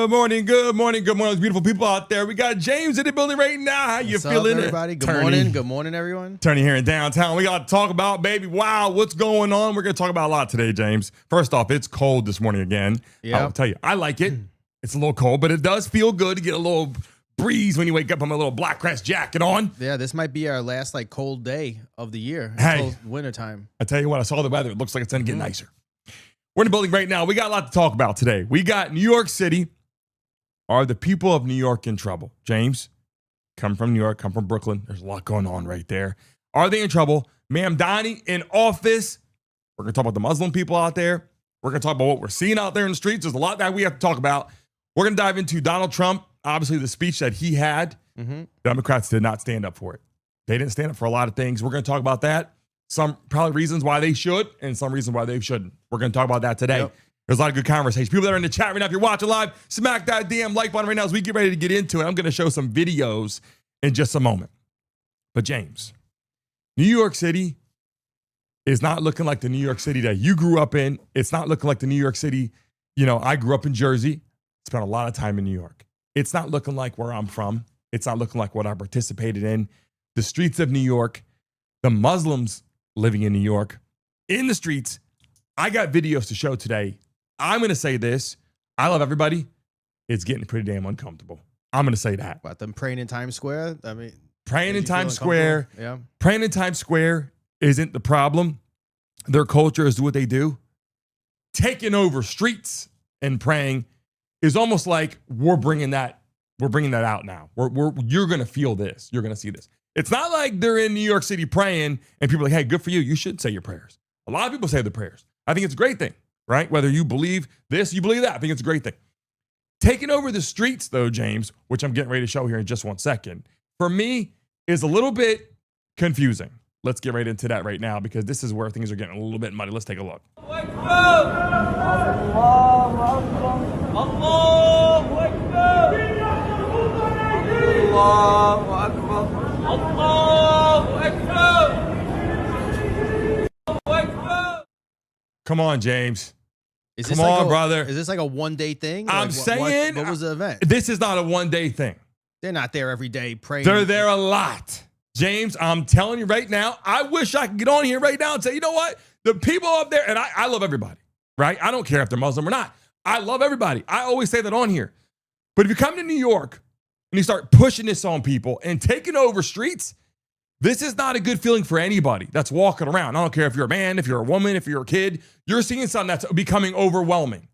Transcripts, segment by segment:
Good morning, those beautiful people out there. We got James in the building right now. How you feeling, everybody? Good morning, everyone. Tony here in downtown. We got to talk about, baby, wow, what's going on? We're going to talk about a lot today, James. First off, it's cold this morning again. Yeah. I'll tell you, I like it. It's a little cold, but it does feel good to get a little breeze when you wake up on my little black crest jacket on. Yeah, this might be our last cold day of the year until wintertime. I tell you what, I saw the weather. It looks like it's going to get nicer. We're in the building right now. We got a lot to talk about today. We got New York City. Are the people of New York in trouble? James, come from New York, come from Brooklyn. There's a lot going on right there. Are they in trouble? Mamdani in office. We're going to talk about the Muslim people out there. We're going to talk about what we're seeing out there in the streets. There's a lot that we have to talk about. We're going to dive into Donald Trump. Obviously, the speech that he had, Democrats did not stand up for it. They didn't stand up for a lot of things. We're going to talk about that. Some probably reasons why they should and some reasons why they shouldn't. We're going to talk about that today. Yep. There's a lot of good conversation. People that are in the chat right now, if you're watching live, smack that damn like button right now as we get ready to get into it. I'm going to show some videos in just a moment. But James, New York City is not looking like the New York City that you grew up in. It's not looking like the New York City, I grew up in Jersey, spent a lot of time in New York. It's not looking like where I'm from. It's not looking like what I participated in. The streets of New York, the Muslims living in New York, in the streets. I got videos to show today. I'm going to say this. I love everybody. It's getting pretty damn uncomfortable. I'm going to say that. About them praying in Times Square? I mean, praying in Times Square. Yeah. Praying in Times Square isn't the problem. Their culture is what they do. Taking over streets and praying is almost like we're bringing that out now. You're going to feel this. You're going to see this. It's not like they're in New York City praying and people are like, hey, good for you. You should say your prayers. A lot of people say the prayers. I think it's a great thing, right? Whether you believe this, you believe that. I think it's a great thing. Taking over the streets, though, James, which I'm getting ready to show here in just 1 second, for me is a little bit confusing. Let's get right into that right now because this is where things are getting a little bit muddy. Let's take a look. Come on, James. Come on, brother. Is this like a one-day thing? I'm saying. What was the event? This is not a one-day thing. They're not there every day praying. They're there a lot. James, I'm telling you right now, I wish I could get on here right now and say, you know what? The people up there, and I love everybody, right? I don't care if they're Muslim or not. I love everybody. I always say that on here. But if you come to New York and you start pushing this on people and taking over streets, this is not a good feeling for anybody that's walking around. I don't care if you're a man, if you're a woman, if you're a kid. You're seeing something that's becoming overwhelming.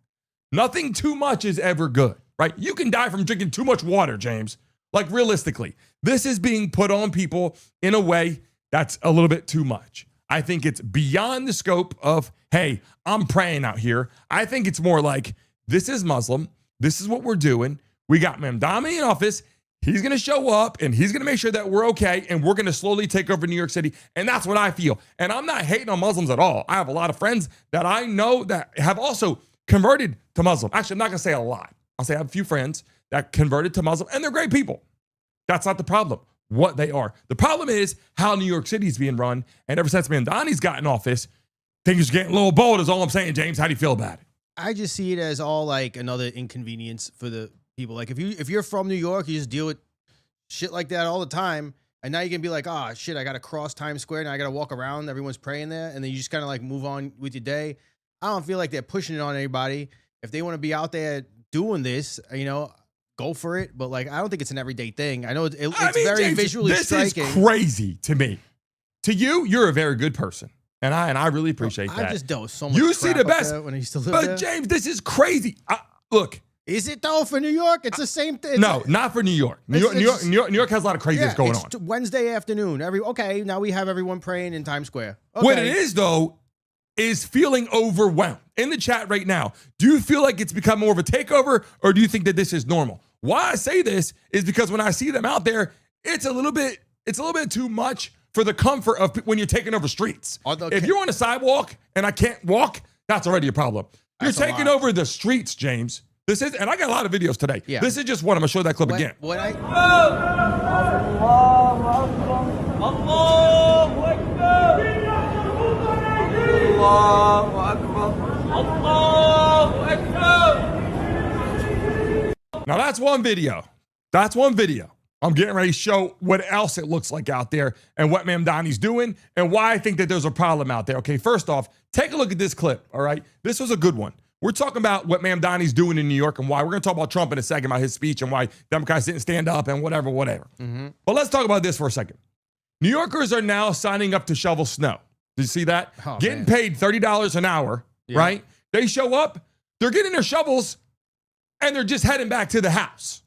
Nothing too much is ever good, right? You can die from drinking too much water, James. Like realistically, this is being put on people in a way that's a little bit too much. I think it's beyond the scope of, hey, I'm praying out here. I think it's more like, this is Muslim. This is what we're doing. We got Mamdani in office. He's going to show up and he's going to make sure that we're okay. And we're going to slowly take over New York City. And that's what I feel. And I'm not hating on Muslims at all. I have a lot of friends that I know that have also converted to Muslim. Actually, I'm not going to say a lot. I'll say I have a few friends that converted to Muslim and they're great people. That's not the problem, what they are. The problem is how New York City is being run. And ever since Mamdani's got in office, things are getting a little bold is all I'm saying. James, how do you feel about it? I just see it as all like another inconvenience for the people. Like if you're from New York, you just deal with shit like that all the time. And now you can be like, oh shit, I got to cross Times Square. Now I got to walk around. Everyone's praying there. And then you just kind of like move on with your day. I don't feel like they're pushing it on anybody. If they want to be out there doing this, go for it. But like, I don't think it's an everyday thing. I know it's very James, visually striking. This is crazy to me. To you, you're a very good person. And I really appreciate that. I just dealt with so much You see the best. When I used to live but there. James, this is crazy. Look. Is it though for New York? It's the same thing. No, not for New York. New York has a lot of craziness going on. Wednesday afternoon. Now we have everyone praying in Times Square. Okay. What it is though is feeling overwhelmed. In the chat right now, do you feel like it's become more of a takeover or do you think that this is normal? Why I say this is because when I see them out there, it's a little bit too much for the comfort of when you're taking over streets. If you're on a sidewalk and I can't walk, that's already a problem. You're taking over the streets, James. This is, and I got a lot of videos today. Yeah. This is just one. I'm gonna show that clip again. Now that's one video. That's one video. I'm getting ready to show what else it looks like out there and what Mamdani's doing and why I think that there's a problem out there. Okay, first off, take a look at this clip, all right? This was a good one. We're talking about what Mamdani's doing in New York and why. We're going to talk about Trump in a second, about his speech and why Democrats didn't stand up and whatever. But let's talk about this for a second. New Yorkers are now signing up to shovel snow. Did you see that? Oh, getting paid $30 an hour, right? They show up, they're getting their shovels, and they're just heading back to the house,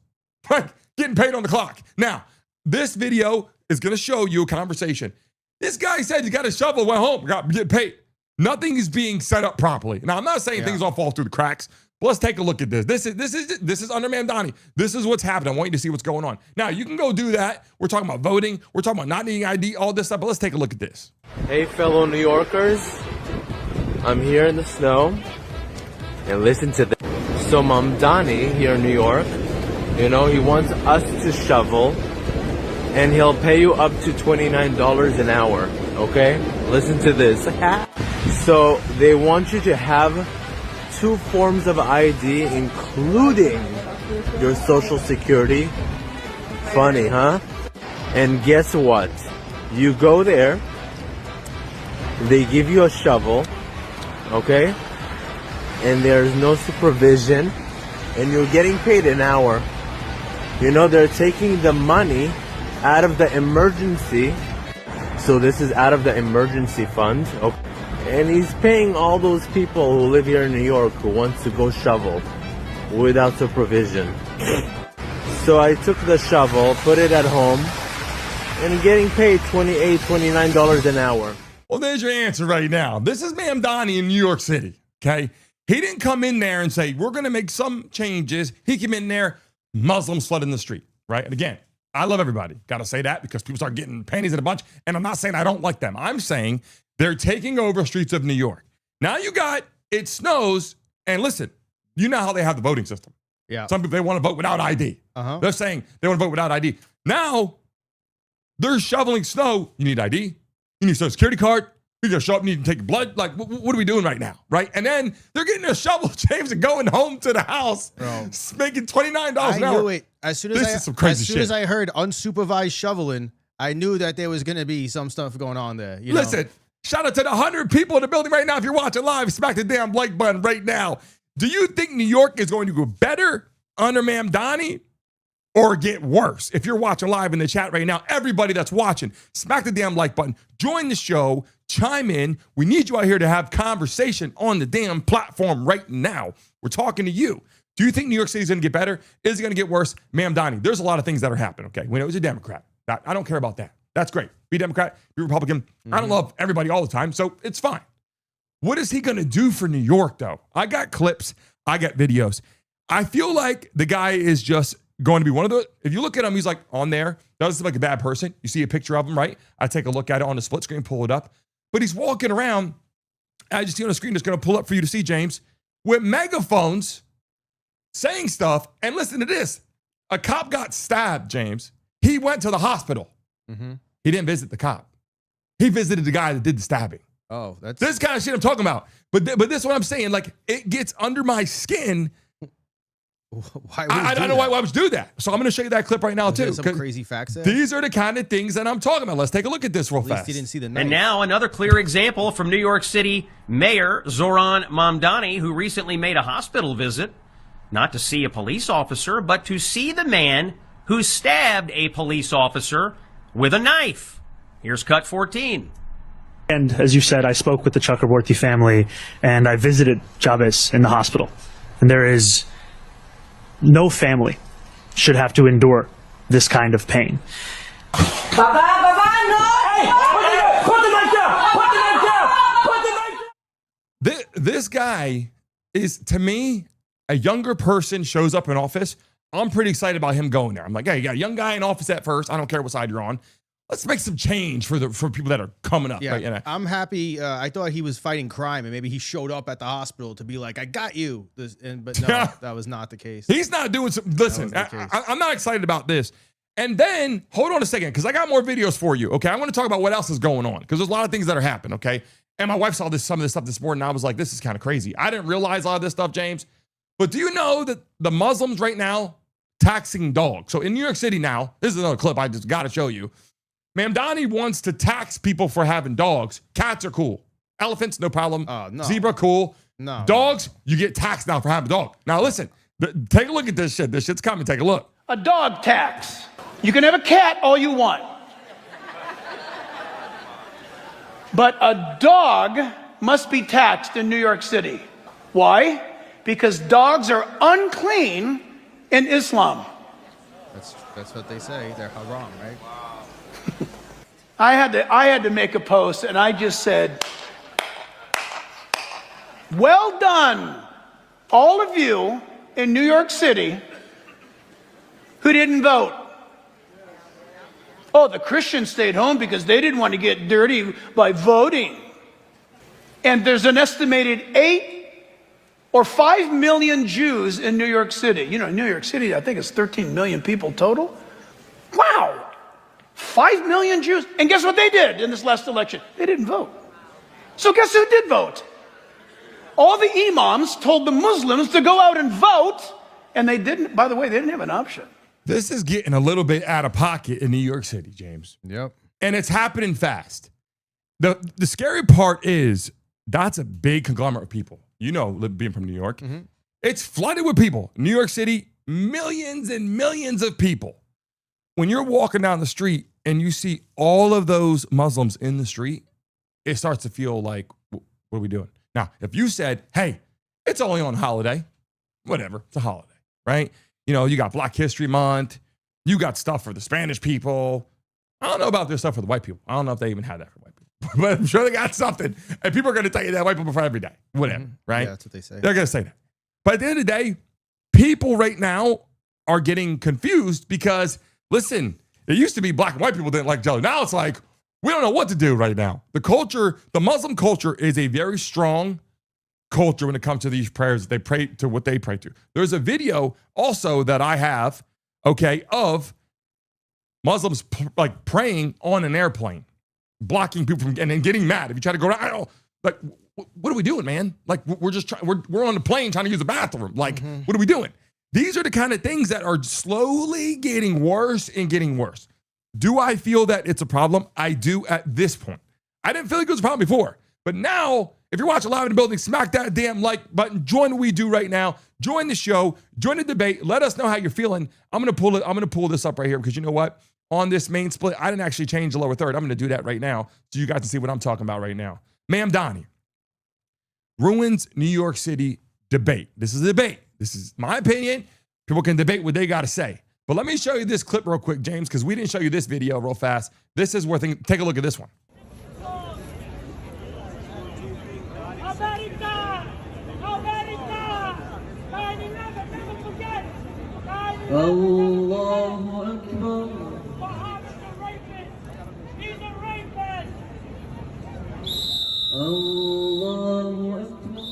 right? Getting paid on the clock. Now, this video is going to show you a conversation. This guy said you got a shovel, went home, got get paid. Nothing is being set up properly. Now, I'm not saying things all fall through the cracks, but let's take a look at this. This is under Mamdani. This is what's happening. I want you to see what's going on. Now, you can go do that. We're talking about voting. We're talking about not needing ID, all this stuff, but let's take a look at this. Hey, fellow New Yorkers. I'm here in the snow, and listen to this. So Mamdani here in New York, you know, he wants us to shovel, and he'll pay you up to $29 an hour, okay? Listen to this. So they want you to have 2 forms of ID, including your social security. Funny, huh? And guess what? You go there, they give you a shovel, okay? And there's no supervision, and you're getting paid an hour. You know, they're taking the money out of the emergency. So this is out of the emergency fund. Okay. And he's paying all those people who live here in New York who wants to go shovel without supervision. So I took the shovel, put it at home, and getting paid $28, $29 an hour. Well, there's your answer right now. This is Mamdani in New York City, okay? He didn't come in there and say, we're going to make some changes. He came in there, Muslims flooding the street, right? And again, I love everybody. Got to say that because people start getting panties in a bunch. And I'm not saying I don't like them. I'm saying they're taking over streets of New York. Now you got, it snows. And listen, you know how they have the voting system. Yeah. Some people, they want to vote without ID. They're saying they want to vote without ID. Now they're shoveling snow. You need ID. You need a social security card. You need to show up, you need to take blood. Like, what are we doing right now? Right? And then they're getting a shovel, James, and going home to the house, making $29 an hour. I knew it. As soon as I heard unsupervised shoveling, I knew that there was going to be some stuff going on there. You Listen, shout out to the 100 people in the building right now. If you're watching live, smack the damn like button right now. Do you think New York is going to go better under Mamdani or get worse? If you're watching live in the chat right now, everybody that's watching, smack the damn like button. Join the show. Chime in. We need you out here to have conversation on the damn platform right now. We're talking to you. Do you think New York City is going to get better? Is it going to get worse? Mamdani, there's a lot of things that are happening, okay? When it was a Democrat, I don't care about that. That's great. Be Democrat, be Republican. I don't love everybody all the time, so it's fine. What is he going to do for New York, though? I got clips. I got videos. I feel like the guy is just going to be one of the, if you look at him, he's like on there, doesn't look like a bad person. You see a picture of him, right? I take a look at it on the split screen, pull it up. But he's walking around, as you see on the screen, just going to pull up for you to see, James, with megaphones saying stuff. And listen to this. A cop got stabbed, James. He went to the hospital. He didn't visit the cop. He visited the guy that did the stabbing. Oh, that's this kind of shit I'm talking about. But this is what I'm saying. Like, it gets under my skin. Why I don't know why would do that. So I'm going to show you that clip right now, too. Some crazy facts there? These are the kind of things that I'm talking about. Let's take a look at this real fast. He didn't see the knife. And now another clear example from New York City Mayor Zoran Mamdani, who recently made a hospital visit, not to see a police officer, but to see the man who stabbed a police officer with a knife. Here's cut 14. And as you said, I spoke with the Chakraborty family, and I visited Chavez in the hospital. And there is no family should have to endure this kind of pain. Baba, no! Hey, put the knife down! Put the knife down! Put the knife down! This guy is, to me, a younger person shows up in office. I'm pretty excited about him going there. I'm like, hey, you got a young guy in office at first. I don't care what side you're on. Let's make some change for people that are coming up. Yeah, right? And I'm happy. I thought he was fighting crime, and maybe he showed up at the hospital to be like, "I got you." But no, that was not the case. He's not doing some. Listen, I'm not excited about this. And then hold on a second, because I got more videos for you. Okay, I want to talk about what else is going on, because there's a lot of things that are happening. Okay, and my wife saw some of this stuff this morning. And I was like, this is kind of crazy. I didn't realize a lot of this stuff, James. But do you know that the Muslims right now taxing dogs. So in New York City now, this is another clip I just got to show you. Mamdani wants to tax people for having dogs. Cats are cool. Elephants, no problem. No. Zebra, cool. No. Dogs, you get taxed now for having a dog. Now listen, take a look at this shit. This shit's coming. Take a look. A dog tax. You can have a cat all you want. But a dog must be taxed in New York City. Why? Because dogs are unclean in Islam. That's what they say. They're haram, right? I had to make a post, and I just said, well done, all of you in New York City who didn't vote. Oh, the Christians stayed home because they didn't want to get dirty by voting. And there's an estimated 8 or 5 million Jews in New York City. You know, New York City, I think it's 13 million people total. Wow. 5 million Jews. And guess what they did in this last election? They didn't vote. So guess who did vote? All the imams told the Muslims to go out and vote, and they didn't. By the way, they didn't have an option. This is getting a little bit out of pocket in New York City, James. Yep. And it's happening fast. The scary part is that's a big conglomerate of people. You know, being from New York. Mm-hmm. It's flooded with people. New York City, millions and millions of people. When you're walking down the street and you see all of those Muslims in the street, it starts to feel like, what are we doing? Now, if you said, hey, it's only on holiday, whatever, it's a holiday, right? You know, you got Black History Month, you got stuff for the Spanish people. I don't know about this stuff for the white people. I don't know if they even have that for white people, but I'm sure they got something. And people are going to tell you that white people for every day, whatever, right? Yeah, that's what they say. They're going to say that. But at the end of the day, people right now are getting confused because, listen, it used to be black and white people didn't like jelly. Now it's like, we don't know what to do right now. The culture, the Muslim culture is a very strong culture when it comes to these prayers. They pray to what they pray to. There's a video also that I have, okay, of Muslims like praying on an airplane, blocking people from and then getting mad if you try to go around. Like, what are we doing, man? Like, we're just trying. We're on the plane trying to use the bathroom. Like, what are we doing? These are the kind of things that are slowly getting worse and getting worse. Do I feel that it's a problem? I do at this point. I didn't feel like it was a problem before. But now, if you're watching live in the building, smack that damn like button. Join what we do right now. Join the show. Join the debate. Let us know how you're feeling. I'm gonna pull this up right here because you know what? On this main split, I didn't actually change the lower third. I'm gonna do that right now so you guys can see what I'm talking about right now. Mamdani ruins New York City debate. This is a debate. This is my opinion. People can debate what they got to say. But let me show you this clip real quick, James, because we didn't show you this video real fast. This is where take a look at this one. Allahu Akbar. Allahu Akbar.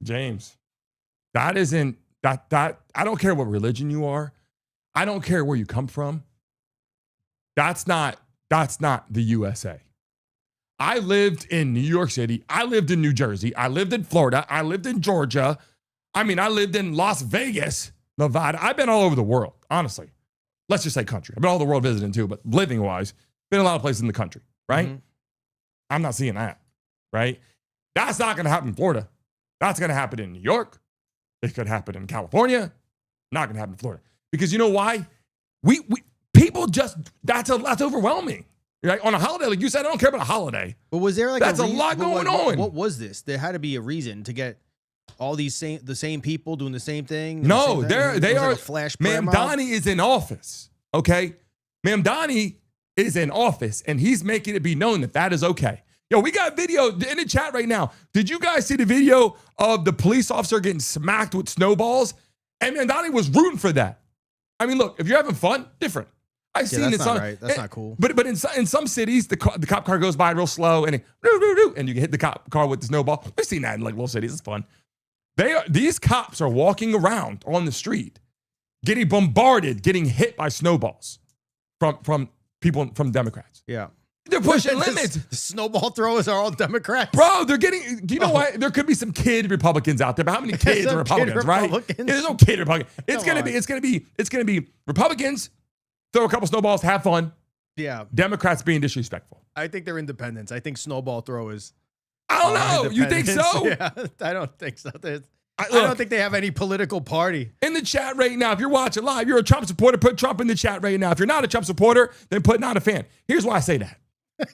James, that isn't that I don't care what religion you are. I don't care where you come from. That's not the USA. I lived in New York City. I lived in New Jersey. I lived in Florida. I lived in Georgia. I mean, I lived in Las Vegas, Nevada. I've been all over the world, honestly. Let's just say country. I've been all over the world visiting too, but living-wise, been a lot of places in the country, right? Mm-hmm. I'm not seeing that, right? That's not going to happen in Florida. That's going to happen in New York. It could happen in California. Not going to happen in Florida. Because you know why? We people just, that's overwhelming. Right? On a holiday, like you said, I don't care about a holiday. But was there like that's a lot going on? What was this? There had to be a reason to get all these the same people doing the same thing. No, they are. Like a flash prayer mob? Mamdani is in office. Okay, Mamdani is in office, and he's making it be known that that is okay. Yo, we got video in the chat right now. Did you guys see the video of the police officer getting smacked with snowballs? And Mamdani was rooting for that. I mean, look, if you're having fun, different. I've seen that's it. Not right. That's not cool. But in some cities, the cop car goes by real slow, and and you can hit the cop car with the snowball. We've seen that in like little cities. It's fun. These cops are walking around on the street, getting bombarded, getting hit by snowballs from people from Democrats. Yeah. They're pushing limits. The snowball throwers are all Democrats. Bro, they're getting, you know what? There could be some kid Republicans out there, but how many kids Some are kid Republicans, right? Republicans. Yeah, there's no kid Republican. It's Come gonna be Republicans, throw a couple snowballs, have fun. Yeah. Democrats being disrespectful. I think they're independents. I think snowball throwers. I don't know. You think so? Yeah, I don't think so. I don't think they have any political party. In the chat right now, if you're watching live, you're a Trump supporter, put Trump in the chat right now. If you're not a Trump supporter, then put not a fan. Here's why I say that.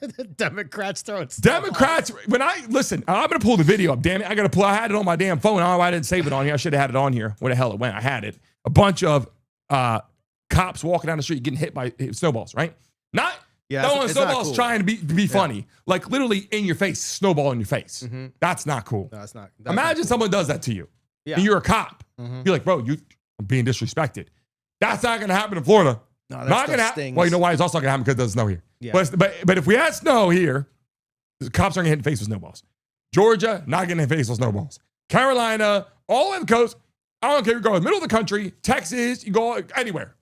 The Democrats throwing Democrats, when I'm gonna pull the video up, damn it. I had it on my damn phone. I don't know why I didn't save it on here. I should have had it on here. Where the hell it went? I had it. A bunch of cops walking down the street getting hit by snowballs, right? Not throwing snowballs cool. trying to be funny. Like literally in your face, snowball in your face. That's not cool. No, that's not. Imagine someone does that to you. Yeah. And you're a cop. You're like, bro, you're being disrespected. That's not gonna happen in Florida. No, that Not stuff gonna happen. stings. Well, you know why? It's also gonna happen because it doesn't snow here. Yeah. But if we had snow here, the cops aren't gonna hit in the face with snowballs. Georgia, not getting in the face with snowballs. Carolina, all over the coast. I don't care. You go in the middle of the country, Texas, you go anywhere.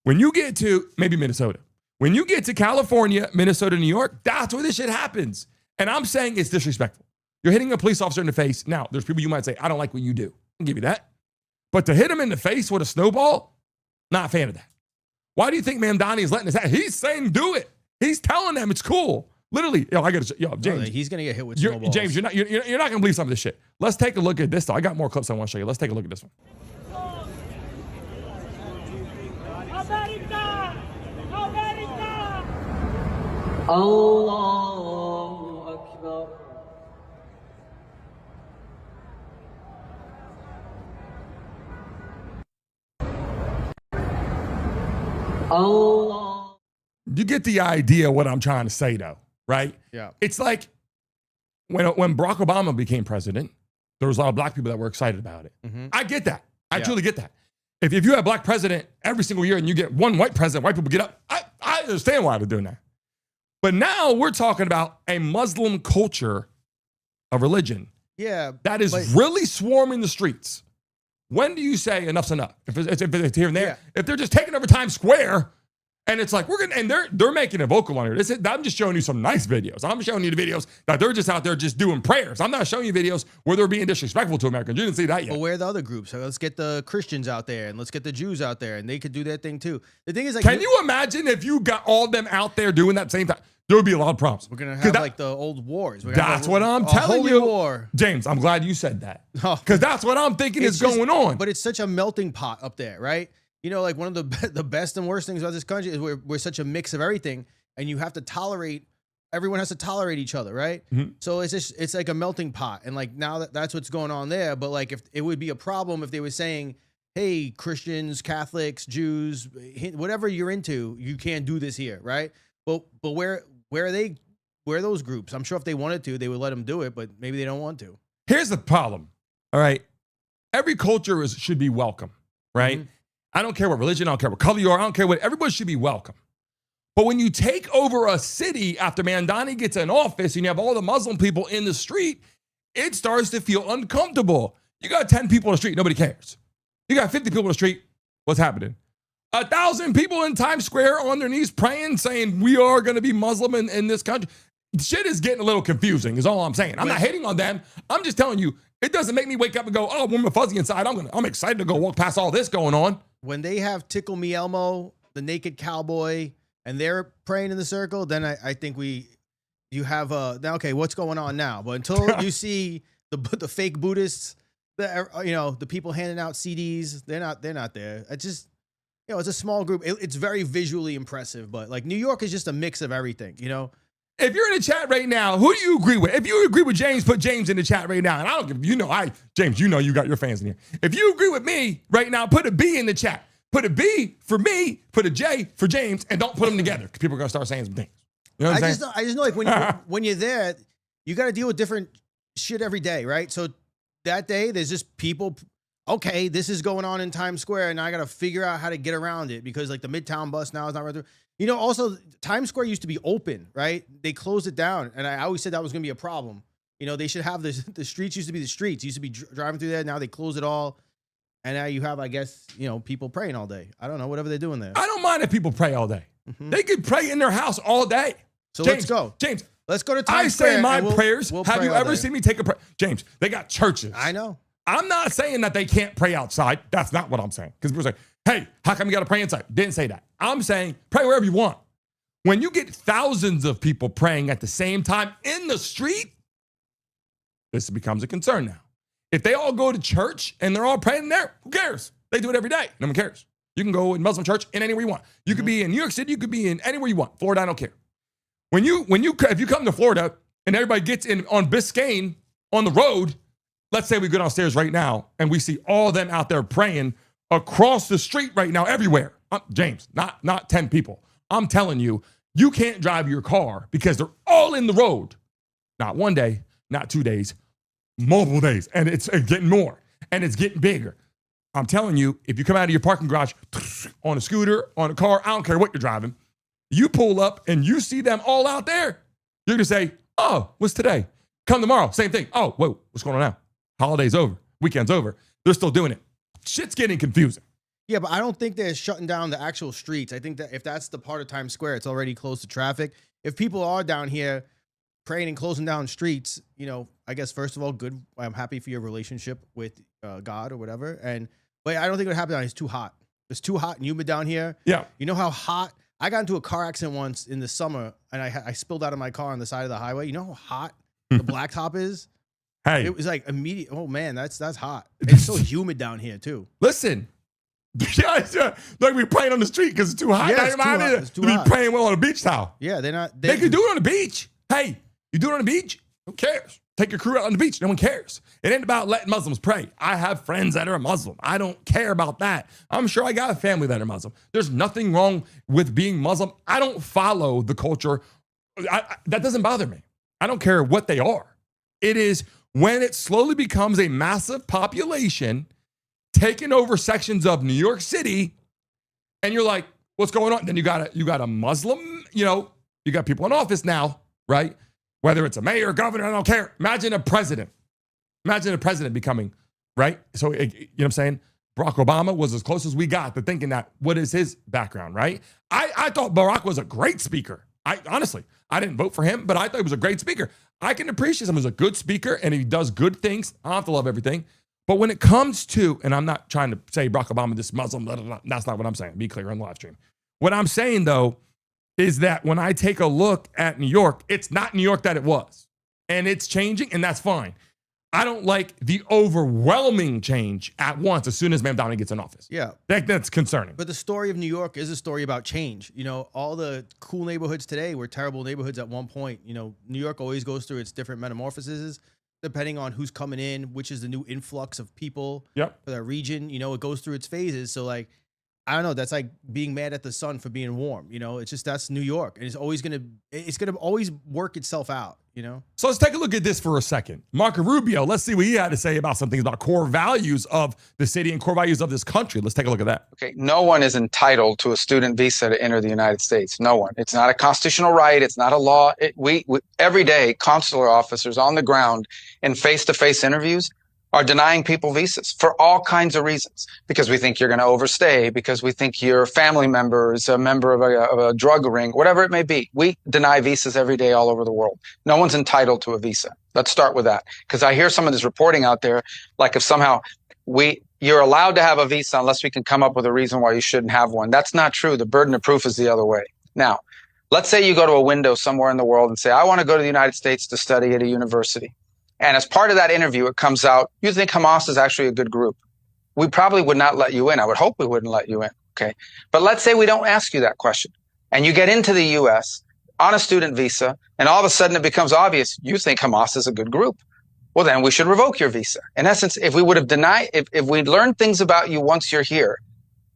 When you get to maybe Minnesota, when you get to California, Minnesota, New York, that's where this shit happens. And I'm saying it's disrespectful. You're hitting a police officer in the face. Now, there's people you might say, I don't like what you do. I'll give you that. But to hit him in the face with a snowball, not a fan of that. Why do you think Mamdani is letting this happen? He's saying do it. He's telling them it's cool. Literally, James. He's gonna get hit with snowballs. James, you're not gonna believe some of this shit. Let's take a look at this though. I got more clips I want to show you. Let's take a look at this one. Allahu Akbar. Allah. You get the idea of what I'm trying to say though, right? Yeah. It's like when Barack Obama became president, there was a lot of black people that were excited about it. I get that. I truly get that. If you have a black president every single year and you get one white president, white people get up. I understand why they're doing that. But now we're talking about a Muslim culture of religion. Yeah. That is really swarming the streets. When do you say enough's enough? If it's here and there, if they're just taking over Times Square, and it's like they're making it vocal on here. I'm just showing you some nice videos. I'm showing you the videos that they're just out there just doing prayers. I'm not showing you videos where they're being disrespectful to Americans. You didn't see that yet. But where are the other groups? So let's get the Christians out there and let's get the Jews out there, and they could do their thing too. The thing is, like, can you imagine if you got all of them out there doing that same time? There would be a lot of problems. We're gonna have like the old wars. That's what I'm telling you, war. James. I'm glad you said that because that's what I'm thinking is going on. But it's such a melting pot up there, right? You know, like one of the best and worst things about this country is we're such a mix of everything, and you have to tolerate. Everyone has to tolerate each other, right? So it's like a melting pot, and like now that's what's going on there. But like, if it would be a problem if they were saying, "Hey, Christians, Catholics, Jews, whatever you're into, you can't do this here," right? But where are they? Where are those groups? I'm sure if they wanted to, they would let them do it, but maybe they don't want to. Here's the problem. All right, every culture should be welcome, right? I don't care what religion, I don't care what color you are, I don't care what, everybody should be welcome. But when you take over a city after Mamdani gets in office and you have all the Muslim people in the street, it starts to feel uncomfortable. You got 10 people in the street, nobody cares. You got 50 people in the street, what's happening? 1,000 people in Times Square on their knees praying, saying we are going to be Muslim in this country. Shit is getting a little confusing is all I'm saying. I'm not hating on them. I'm just telling you, it doesn't make me wake up and go, oh, I'm fuzzy inside. I'm excited to go walk past all this going on. When they have Tickle Me Elmo, the naked cowboy, and they're praying in the circle, then I think you have now, okay, what's going on now? But until you see the fake Buddhists, the people handing out CDs, they're not there. It's just, it's a small group. It's very visually impressive, but like New York is just a mix of everything, If you're in the chat right now, who do you agree with? If you agree with James, put James in the chat right now. And I don't give James, you got your fans in here. If you agree with me right now, put a B in the chat. Put a B for me, put a J for James, and don't put them together because people are gonna start saying some things. You know what I'm saying? I just know like when you're there, you got to deal with different shit every day, right? So that day, there's just people. Okay, this is going on in Times Square, and I got to figure out how to get around it because like the Midtown bus now is not right through. Also Times Square used to be open, right? They closed it down, and I always said that was going to be a problem. They should have the streets used to be the streets. You used to be driving through there. Now they close it all, and now you have, I guess, people praying all day. I don't know, whatever they're doing there. I don't mind if people pray all day. They could pray in their house all day. So James, let's go. James, Let's go to I Times say Square my and prayers. we'll Have pray you all ever day. seen me take a prayer? James, they got churches. I know. I'm not saying that they can't pray outside. That's not what I'm saying. Because people say, hey, how come you got to pray inside? Didn't say that. I'm saying pray wherever you want. When you get thousands of people praying at the same time in the street, this becomes a concern now. If they all go to church and they're all praying there, who cares? They do it every day. No one cares. You can go in Muslim church in anywhere you want. You could be in New York City. You could be in anywhere you want. Florida, I don't care. If you come to Florida and everybody gets in on Biscayne on the road, let's say we go downstairs right now and we see all of them out there praying across the street right now, everywhere. James, not 10 people. I'm telling you, you can't drive your car because they're all in the road. Not one day, not 2 days, multiple days. And it's getting more and it's getting bigger. I'm telling you, if you come out of your parking garage on a scooter, on a car, I don't care what you're driving, you pull up and you see them all out there, you're gonna say, oh, what's today? Come tomorrow, same thing. Oh, whoa, what's going on now? Holiday's over, weekend's over. They're still doing it. Shit's getting confusing. Yeah, but I don't think they're shutting down the actual streets. I think that if that's the part of Times Square, it's already closed to traffic. If people are down here praying and closing down streets, I guess first of all, good. I'm happy for your relationship with God or whatever. But I don't think it would happen down here. It's too hot. It's too hot and humid down here. Yeah. You know how hot? I got into a car accident once in the summer and I spilled out of my car on the side of the highway. You know how hot the blacktop is? Hey. It was like immediate. Oh man, that's hot. It's so humid down here too. Listen. Like we praying on the street because it's too hot. Yeah, it's too hot. It's too hot. Praying well on a beach towel. Yeah, they're not. They could do it on the beach. Hey, you do it on the beach? Who cares? Take your crew out on the beach. No one cares. It ain't about letting Muslims pray. I have friends that are Muslim. I don't care about that. I'm sure I got a family that are Muslim. There's nothing wrong with being Muslim. I don't follow the culture. That doesn't bother me. I don't care what they are. It is when it slowly becomes a massive population taking over sections of New York City, and you're like, what's going on? Then you got a Muslim, you got people in office now, right? Whether it's a mayor, governor, I don't care. Imagine a president becoming, right? So, you know what I'm saying? Barack Obama was as close as we got to thinking that, what is his background, right? I thought Barack was a great speaker. Honestly, I didn't vote for him, but I thought he was a great speaker. I can appreciate him as a good speaker and he does good things. I don't have to love everything. But when it comes to, and I'm not trying to say Barack Obama, this Muslim, blah, blah, blah, that's not what I'm saying. Be clear on the live stream. What I'm saying, though, is that when I take a look at New York, it's not New York that it was. And it's changing, and that's fine. I don't like the overwhelming change at once as soon as Mamdani gets in office. Yeah. That's concerning. But the story of New York is a story about change. All the cool neighborhoods today were terrible neighborhoods at one point. New York always goes through its different metamorphoses depending on who's coming in, which is the new influx of people for that region. It goes through its phases. So, I don't know. That's like being mad at the sun for being warm. It's just that's New York, and it's gonna always work itself out. So let's take a look at this for a second. Marco Rubio, let's see what he had to say about some things about core values of the city and core values of this country. Let's take a look at that. Okay, no one is entitled to a student visa to enter the United States. No one. It's not a constitutional right. It's not a law. We every day, consular officers on the ground in face-to-face interviews are denying people visas for all kinds of reasons. Because we think you're going to overstay, because we think your family member is a member of a drug ring, whatever it may be. We deny visas every day all over the world. No one's entitled to a visa. Let's start with that. Because I hear some of this reporting out there, like if somehow you're allowed to have a visa unless we can come up with a reason why you shouldn't have one. That's not true. The burden of proof is the other way. Now, let's say you go to a window somewhere in the world and say, I want to go to the United States to study at a university. And as part of that interview, it comes out, you think Hamas is actually a good group. We probably would not let you in. I would hope we wouldn't let you in. Okay. But let's say we don't ask you that question and you get into the U.S. on a student visa and all of a sudden it becomes obvious you think Hamas is a good group. Well, then we should revoke your visa. In essence, if we would have if we'd learned things about you once you're here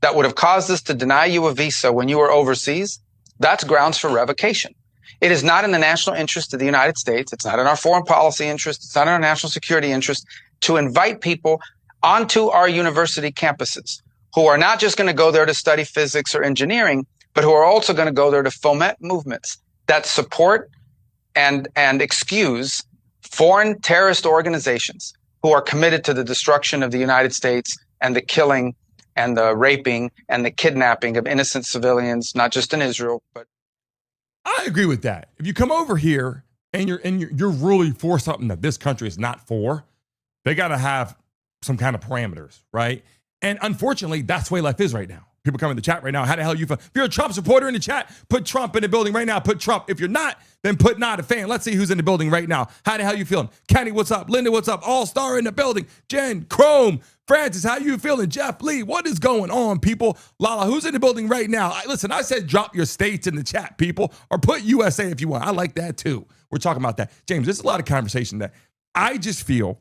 that would have caused us to deny you a visa when you were overseas, that's grounds for revocation. It is not in the national interest of the United States. It's not in our foreign policy interest. It's not in our national security interest to invite people onto our university campuses who are not just going to go there to study physics or engineering, but who are also going to go there to foment movements that support and excuse foreign terrorist organizations who are committed to the destruction of the United States and the killing and the raping and the kidnapping of innocent civilians, not just in Israel, but. I agree with that. If you come over here and you're really for something that this country is not for, they got to have some kind of parameters, right? And unfortunately, that's the way life is right now. People come in the chat right now. How the hell you feel? If you're a Trump supporter in the chat, put Trump in the building right now. Put Trump. If you're not, then put not a fan. Let's see who's in the building right now. How the hell you feeling? Kenny, what's up? Linda, what's up? All-Star in the building. Jen, Chrome, Francis, how you feeling? Jeff Lee, what is going on, people? Lala, who's in the building right now? Listen, I said drop your states in the chat, people, or put USA if you want. I like that too. We're talking about that. James, there's a lot of conversation that I just feel,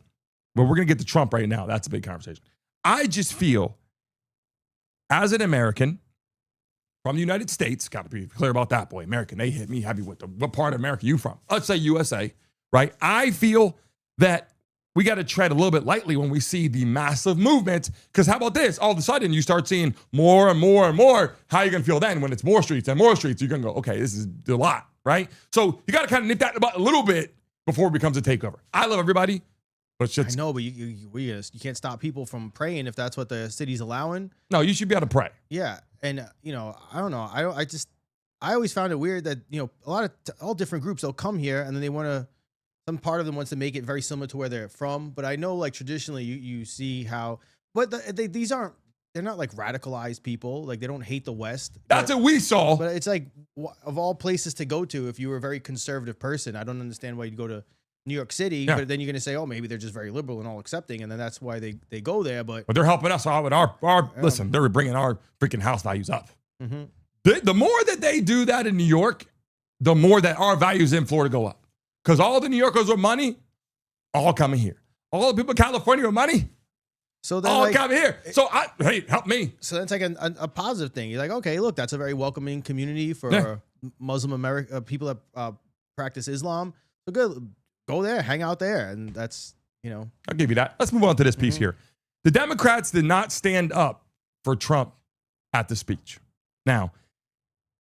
well, we're going to get to Trump right now. That's a big conversation. I just feel, as an American from the United States, got to be clear about that, boy. American, they hit me heavy with what part of America you from? Let's say USA, right? I feel that we got to tread a little bit lightly when we see the massive movement, because how about this? All of a sudden, you start seeing more and more and more. How are you going to feel then when it's more streets and more streets? You're going to go, okay, this is a lot, right? So you got to kind of nip that in the butt a little bit before it becomes a takeover. I love everybody, but it's just. I know, but you can't stop people from praying if that's what the city's allowing. No, you should be able to pray. Yeah, and I don't know. I always found it weird that all different groups, they'll come here and then they want to. Some part of them wants to make it very similar to where they're from, but I know like traditionally you see how, but they're not like radicalized people. Like they don't hate the West. That's what we saw. But it's like of all places to go to, if you were a very conservative person, I don't understand why you'd go to New York City, Yeah. but then you're going to say, oh, maybe they're just very liberal and all accepting. And then that's why they go there. But they're helping us out with listen, they're bringing our freaking house values up. Mm-hmm. The more that they do that in New York, the more that our values in Florida go up. Because all the New Yorkers with money, all coming here. All the people in California with money, so then all coming here. So, hey, help me. So that's like a positive thing. You're like, okay, look, that's a very welcoming community for Muslim America people that practice Islam. So good, go there, hang out there, and that's I'll give you that. Let's move on to this piece here. The Democrats did not stand up for Trump at the speech. Now,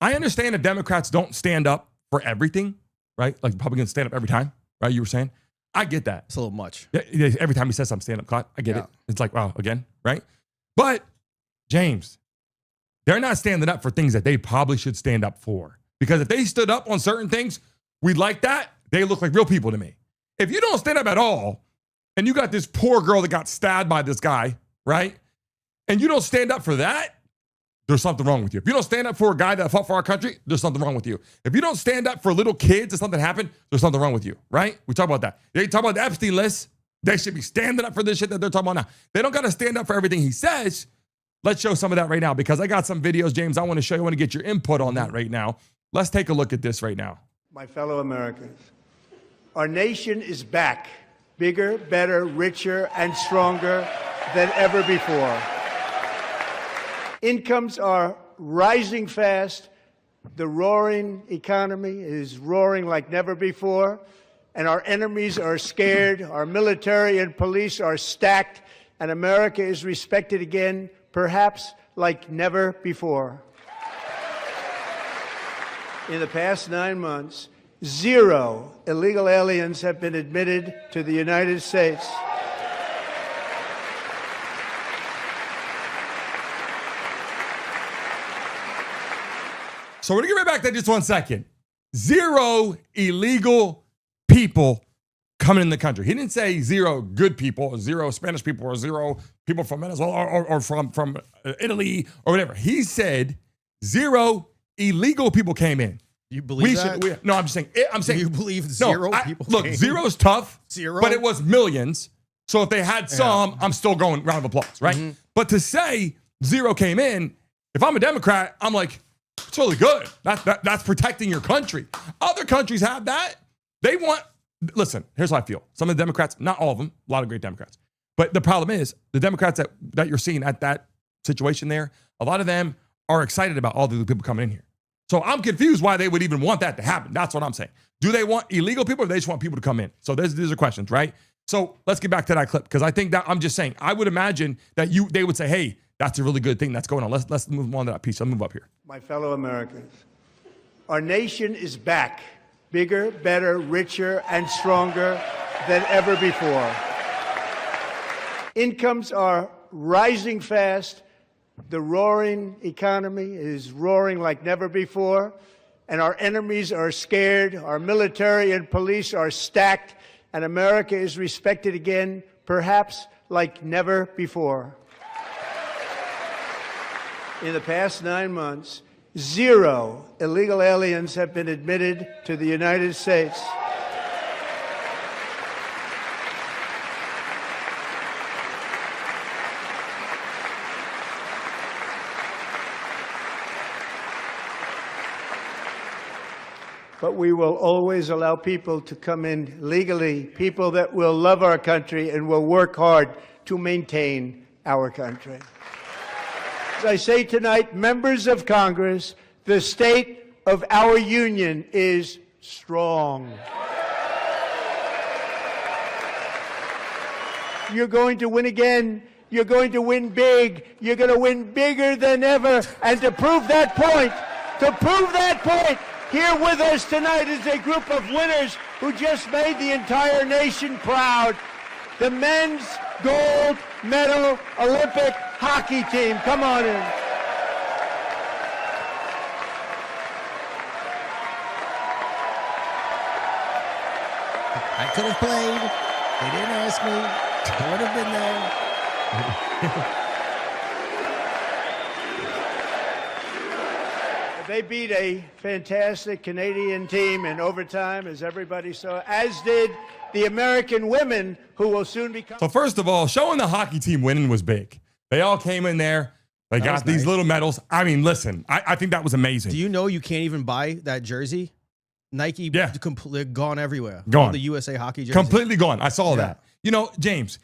I understand that Democrats don't stand up for everything. Right? Like Republicans stand up every time, right? You were saying? I get that. It's a little much. Yeah, every time he says something, stand up, caught. I get it. It's like, wow, again, right? But, James, they're not standing up for things that they probably should stand up for. Because if they stood up on certain things, we'd like that. They look like real people to me. If you don't stand up at all, and you got this poor girl that got stabbed by this guy, right? And you don't stand up for that, there's something wrong with you. If you don't stand up for a guy that fought for our country, there's something wrong with you. If you don't stand up for little kids if something happened, there's something wrong with you, right? We talk about that. They talk about the Epstein list. They should be standing up for this shit that they're talking about now. They don't got to stand up for everything he says. Let's show some of that right now because I got some videos, James, I want to show you. I want to get your input on that right now. Let's take a look at this right now. My fellow Americans, our nation is back, bigger, better, richer, and stronger than ever before. Incomes are rising fast. The roaring economy is roaring like never before. And our enemies are scared. Our military and police are stacked. And America is respected again, perhaps like never before. In the past 9 months, 0 illegal aliens have been admitted to the United States. So we're going to get right back to that just 1 second. 0 illegal people coming in the country. He didn't say 0 good people, or 0 Spanish people, or 0 people from Venezuela, or from Italy, or whatever. He said 0 illegal people came in. You believe that? No, I'm just saying. Do you believe 0 people look, came? 0's tough. 0? But it was millions. So if they had some, I'm still going round of applause, right? Mm-hmm. But to say 0 came in, if I'm a Democrat, I'm like, it's really good. That's protecting your country. Other countries have that. They want, listen, here's how I feel. Some of the Democrats, not all of them, a lot of great Democrats. But the problem is the Democrats that you're seeing at that situation there, a lot of them are excited about all the people coming in here. So I'm confused why they would even want that to happen. That's what I'm saying. Do they want illegal people or they just want people to come in? So these are questions, right? So let's get back to that clip because I think that I'm just saying, I would imagine that they would say, hey, that's a really good thing that's going on. Let's move on to that piece. I'll move up here. My fellow Americans, our nation is back, bigger, better, richer, and stronger than ever before. Incomes are rising fast. The roaring economy is roaring like never before, and our enemies are scared. Our military and police are stacked, and America is respected again, perhaps like never before. In the past 9 months, 0 illegal aliens have been admitted to the United States. But we will always allow people to come in legally, people that will love our country and will work hard to maintain our country. As I say tonight, members of Congress, the state of our union is strong. You're going to win again. You're going to win big. You're going to win bigger than ever. And to prove that point, here with us tonight is a group of winners who just made the entire nation proud. The men's gold medal Olympic hockey team. Come on in. I could have played. They didn't ask me. I would have been there. They beat a fantastic Canadian team in overtime, as everybody saw, as did the American women, who will soon become. So first of all, showing the hockey team winning was big. They all came in there. They got these little medals. I mean, listen, I think that was amazing. Do you know you can't even buy that jersey? Nike, completely gone everywhere. Gone. The USA hockey jersey. Completely gone. I saw that. You know, James,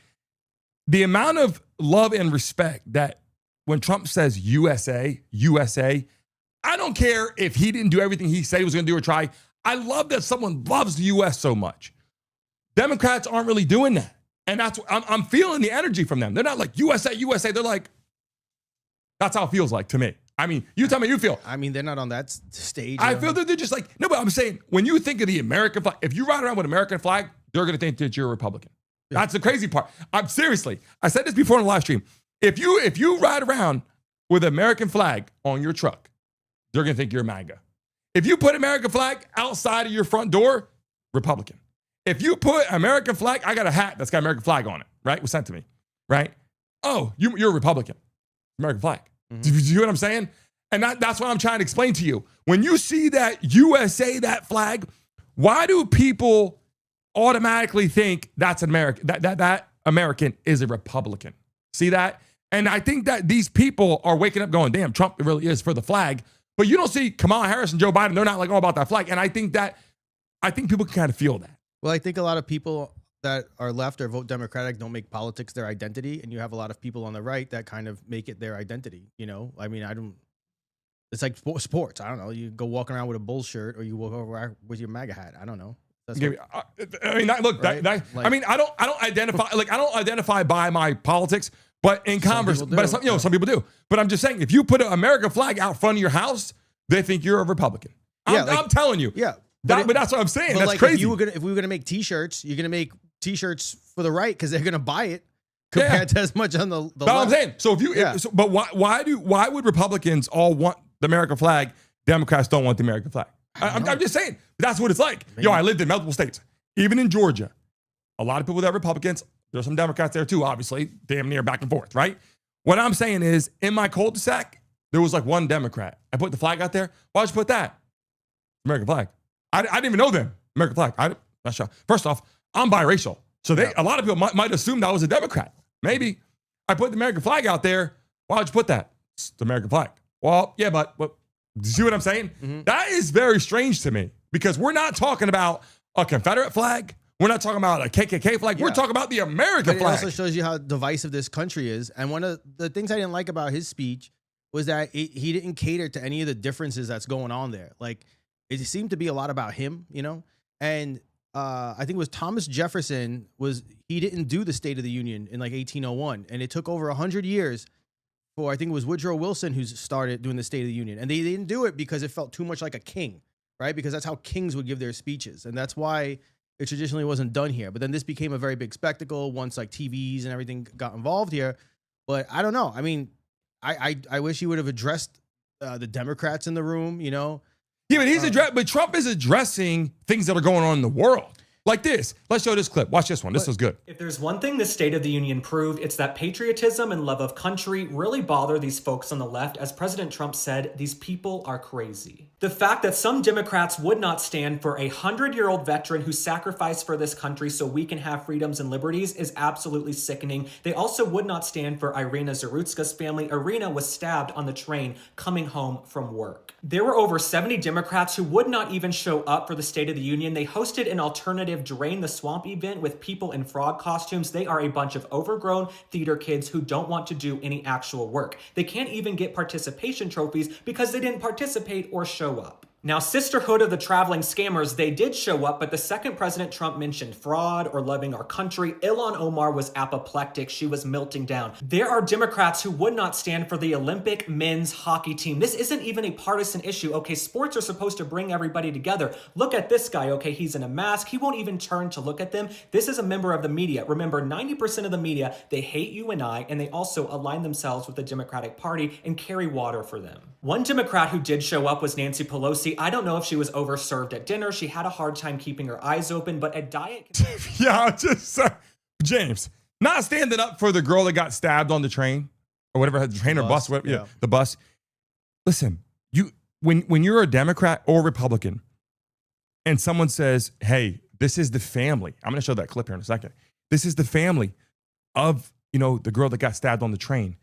the amount of love and respect that when Trump says USA, I don't care if he didn't do everything he said he was going to do or try. I love that someone loves the U.S. so much. Democrats aren't really doing that. And that's I'm feeling the energy from them. They're not like USA. They're like, that's how it feels like to me. I mean, you tell me you feel. I mean, they're not on that stage. I feel that they're just like, no, but I'm saying when you think of the American flag, if you ride around with an American flag, they're going to think that you're a Republican. Yeah. That's the crazy part. I said this before in the live stream. If you ride around with an American flag on your truck, they're going to think you're MAGA. If you put American flag outside of your front door, Republican. If you put American flag, I got a hat that's got American flag on it, right? It was sent to me, right? Oh, you're a Republican. American flag. Mm-hmm. Do you see what I'm saying? And that's what I'm trying to explain to you. When you see that USA, that flag, why do people automatically think that's an American, that American is a Republican? See that? And I think that these people are waking up going, damn, Trump really is for the flag. But you don't see Kamala Harris and Joe Biden. They're not like all about that flag. And I think people can kind of feel that. Well, I think a lot of people that are left or vote Democratic don't make politics their identity. And you have a lot of people on the right that kind of make it their identity. You know, I mean, it's like sports. I don't know. You go walking around with a Bulls shirt or you walk over with your MAGA hat. I don't know. I don't identify by my politics. But in Congress, some people do. But I'm just saying, if you put an American flag out front of your house, they think you're a Republican. I'm telling you. Yeah. But that's what I'm saying. That's like crazy. If we were gonna make T-shirts, you're gonna make T-shirts for the right because they're gonna buy it compared to as much on the left. I'm saying. So why would Republicans all want the American flag? Democrats don't want the American flag. I'm just saying. That's what it's like. Maybe. I lived in multiple states, even in Georgia. A lot of people that are Republicans. There's some Democrats there too, obviously, damn near back and forth, right? What I'm saying is, in my cul-de-sac, there was like one Democrat. I put the flag out there. Why'd you put that? American flag. I didn't even know them. American flag. I'm not sure. First off, I'm biracial. So a lot of people might assume that I was a Democrat. Maybe. I put the American flag out there. Why'd you put that? It's the American flag. Well, yeah, but do you see what I'm saying? Mm-hmm. That is very strange to me because we're not talking about a Confederate flag. We're not talking about a KKK flag. Yeah. We're talking about the American flag. It also shows you how divisive this country is. And one of the things I didn't like about his speech was that he didn't cater to any of the differences that's going on there. Like, it seemed to be a lot about him, you know? And I think it was Thomas Jefferson he didn't do the State of the Union in like 1801. And it took over 100 years for, I think it was Woodrow Wilson who started doing the State of the Union. And they didn't do it because it felt too much like a king, right? Because that's how kings would give their speeches. And that's why it traditionally wasn't done here. But then this became a very big spectacle once like TVs and everything got involved here. But I don't know. I mean, I wish he would have addressed the Democrats in the room. You know. Yeah, but but Trump is addressing things that are going on in the world. Like this. Let's show this clip. Watch this one. This was good. If there's one thing the State of the Union proved, it's that patriotism and love of country really bother these folks on the left. As President Trump said, these people are crazy. The fact that some Democrats would not stand for a 100-year-old veteran who sacrificed for this country so we can have freedoms and liberties is absolutely sickening. They also would not stand for Irina Zarutska's family. Irina was stabbed on the train coming home from work. There were over 70 Democrats who would not even show up for the State of the Union. They hosted an alternative Drain the Swamp event with people in frog costumes. They are a bunch of overgrown theater kids who don't want to do any actual work. They can't even get participation trophies because they didn't participate or show up. Now, Sisterhood of the Traveling Scammers, they did show up, but the second President Trump mentioned fraud or loving our country, Ilhan Omar was apoplectic. She was melting down. There are Democrats who would not stand for the Olympic men's hockey team. This isn't even a partisan issue. Okay, sports are supposed to bring everybody together. Look at this guy. Okay, he's in a mask. He won't even turn to look at them. This is a member of the media. Remember, 90% of the media, they hate you and I, and they also align themselves with the Democratic Party and carry water for them. One Democrat who did show up was Nancy Pelosi. I don't know if she was overserved at dinner. She had a hard time keeping her eyes open, but at Diet... Yeah, James, not standing up for the girl that got stabbed on the train or whatever, the train or bus, whatever, yeah, the bus. Listen, when you're a Democrat or Republican and someone says, hey, this is the family. I'm going to show that clip here in a second. This is the family of, the girl that got stabbed on the train.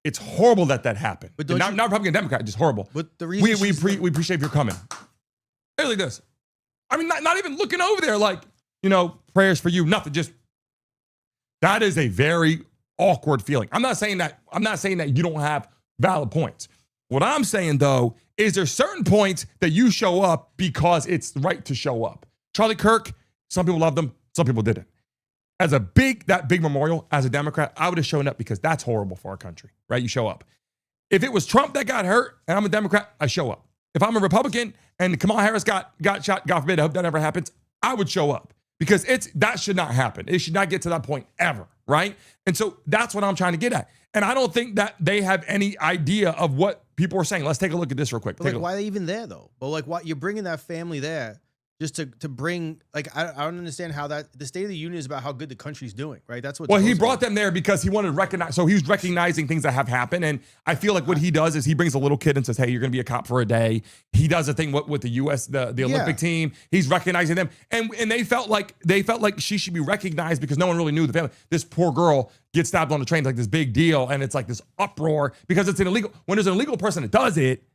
It's horrible that happened. But not Republican, Democrat, just horrible. But the reason we appreciate your coming. It's like this. I mean, not even looking over there like, prayers for you, nothing. Just that is a very awkward feeling. I'm not saying that you don't have valid points. What I'm saying though is there's certain points that you show up because it's right to show up. Charlie Kirk, some people loved him, some people didn't. As that big memorial, as a Democrat, I would have shown up because that's horrible for our country, right? You show up. If it was Trump that got hurt and I'm a Democrat, I show up. If I'm a Republican and Kamala Harris got shot, God forbid, I hope that never happens, I would show up because that should not happen. It should not get to that point ever, right? And so that's what I'm trying to get at. And I don't think that they have any idea of what people are saying. Let's take a look at this real quick. But why are they even there though? But why you're bringing that family there? Just to bring, I don't understand how the State of the Union is about how good the country's doing, right? That's what. Well, he brought them there because he wanted to recognize. So he's recognizing things that have happened, and I feel like what he does is he brings a little kid and says, "Hey, you're going to be a cop for a day." He does a thing with the U.S. the Olympic team. He's recognizing them, and they felt like she should be recognized because no one really knew the family. This poor girl gets stabbed on the train, like this big deal, and it's like this uproar because it's an illegal. When there's an illegal person that does it,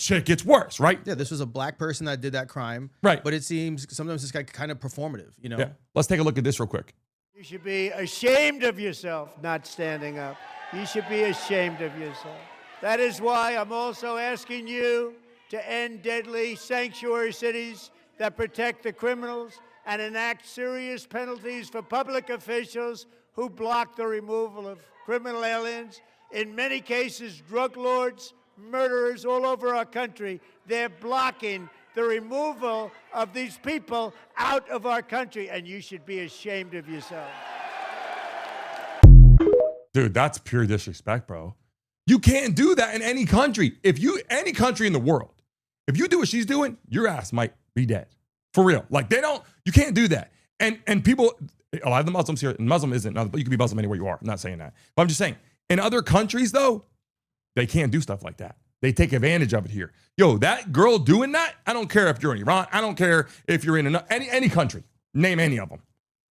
shit gets worse, right? Yeah, this was a black person that did that crime. Right. But it seems sometimes it's kind of performative, Yeah. Let's take a look at this real quick. You should be ashamed of yourself not standing up. You should be ashamed of yourself. That is why I'm also asking you to end deadly sanctuary cities that protect the criminals and enact serious penalties for public officials who block the removal of criminal aliens. In many cases, drug lords, murderers all over our country, they're blocking the removal of these people out of our country, and you should be ashamed of yourself. Dude, that's pure disrespect, bro. You can't do that in any country. Any country in the world, if you do what she's doing, your ass might be dead. For real. Like you can't do that. And people, a lot of the Muslims here, and Muslim isn't, but you can be Muslim anywhere you are. I'm not saying that. But I'm just saying, in other countries though, they can't do stuff like that. They take advantage of it here. Yo, that girl doing that, I don't care if you're in Iran. I don't care if you're in any country. Name any of them.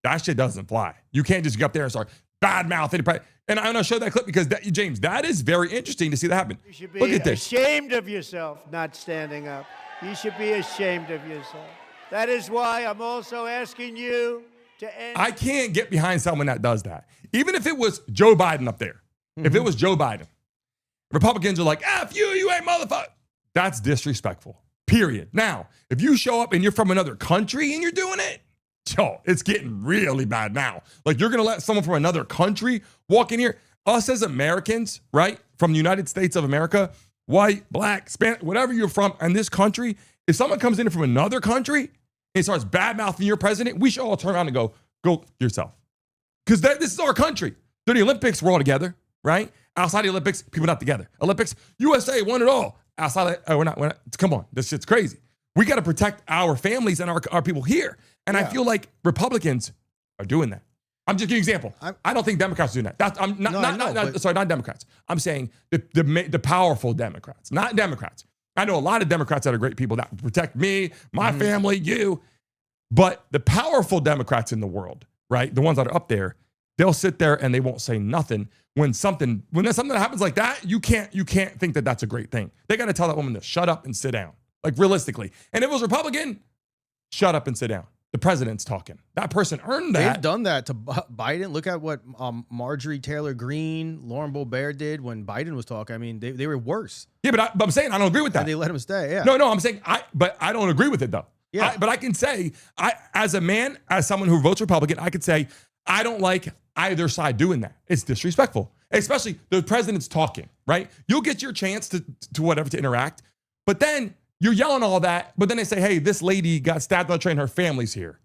That shit doesn't fly. You can't just go up there and start bad-mouthing. And I'm going to show that clip because, James, that is very interesting to see that happen. You should be Look at this. Ashamed of yourself not standing up. You should be ashamed of yourself. That is why I'm also asking you to end. I can't get behind someone that does that. Even if it was Joe Biden up there. If it was Joe Biden. Republicans are like, F you ain't motherfucker. That's disrespectful, period. Now, if you show up and you're from another country and you're doing it, it's getting really bad now. Like you're going to let someone from another country walk in here? Us as Americans, right, from the United States of America, white, black, Spanish, whatever you're from in this country, if someone comes in from another country and starts bad-mouthing your president, we should all turn around and go yourself. Because this is our country. They're the Olympics, we're all together, right? Outside the Olympics, people not together. Olympics, USA won it all. Outside, we're not. Come on, this shit's crazy. We got to protect our families and our people here. And I feel like Republicans are doing that. I'm just giving you an example. I don't think Democrats are doing that. I'm not Democrats. I'm saying the powerful Democrats, not Democrats. I know a lot of Democrats that are great people that protect me, my family, you. But the powerful Democrats in the world, right? The ones that are up there, they'll sit there and they won't say nothing when there's something that happens like that. You can't think that that's a great thing. They got to tell that woman to shut up and sit down, like realistically. And if it was Republican, shut up and sit down. The president's talking. That person earned that. They've done that to Biden. Look at what Marjorie Taylor Greene, Lauren Boebert did when Biden was talking. I mean, they were worse. Yeah, but I'm saying I don't agree with that. And they let him stay. Yeah. No, I'm saying but I don't agree with it though. Yeah. But I can say, as a man, as someone who votes Republican, I could say I don't like either side doing that. It's disrespectful, especially the president's talking. Right? You'll get your chance to whatever to interact, but then you're yelling all that, but then they say, hey, this lady got stabbed on the train, her family's here.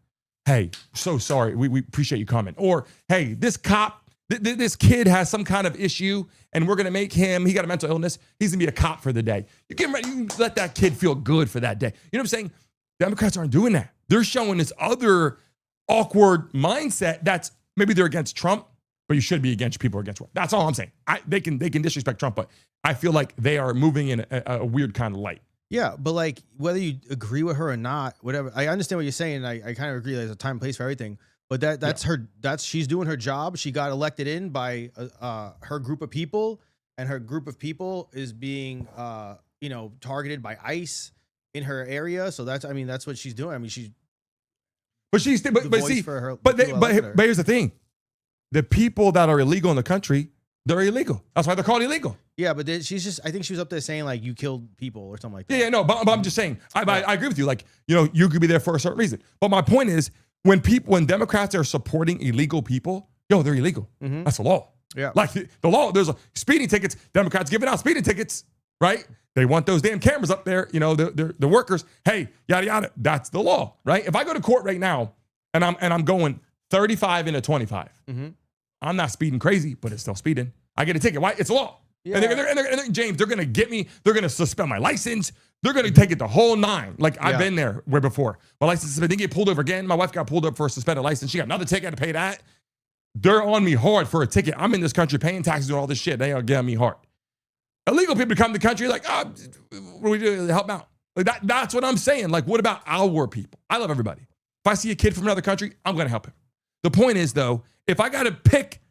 Hey, so sorry, we appreciate you coming. Or, hey, this cop, this kid has some kind of issue and we're gonna make him, he got a mental illness, he's gonna be a cop for the day. You let that kid feel good for that day. You know what I'm saying? Democrats aren't doing that. They're showing this other awkward mindset that's maybe they're against Trump, but you should be against people against Trump. That's all I'm saying. They can disrespect Trump, but I feel like they are moving in a weird kind of light. Yeah, but like whether you agree with her or not, whatever. I understand what you're saying. I kind of agree. There's a time and place for everything. But she's doing her job. She got elected in by her group of people, and her group of people is being targeted by ICE in her area. So that's what she's doing. I mean, here's the thing: the people that are illegal in the country, they're illegal. That's why they're called illegal. Yeah, but I think she was up there saying like you killed people or something like that. Yeah, no, but I'm just saying, I agree with you. Like, you could be there for a certain reason. But my point is, when Democrats are supporting illegal people, they're illegal. Mm-hmm. That's the law. Yeah. Like the law, there's speeding tickets. Democrats giving out speeding tickets, right? They want those damn cameras up there, the workers. Hey, yada, yada. That's the law, right? If I go to court right now and I'm going 35 into 25, I'm not speeding crazy, but it's still speeding. I get a ticket. Why? It's a law. Yeah. And they're James, they're going to get me. They're going to suspend my license. They're going to take it the whole nine. Like I've been there where before. My license suspended. Didn't get pulled over again. My wife got pulled up for a suspended license. She got another ticket. I had to pay that. They're on me hard for a ticket. I'm in this country paying taxes, doing all this shit. They are getting me hard. Illegal people come to the country like, what do we do to help out? Like that's what I'm saying. Like, what about our people? I love everybody. If I see a kid from another country, I'm going to help him. The point is, though, if I got to pick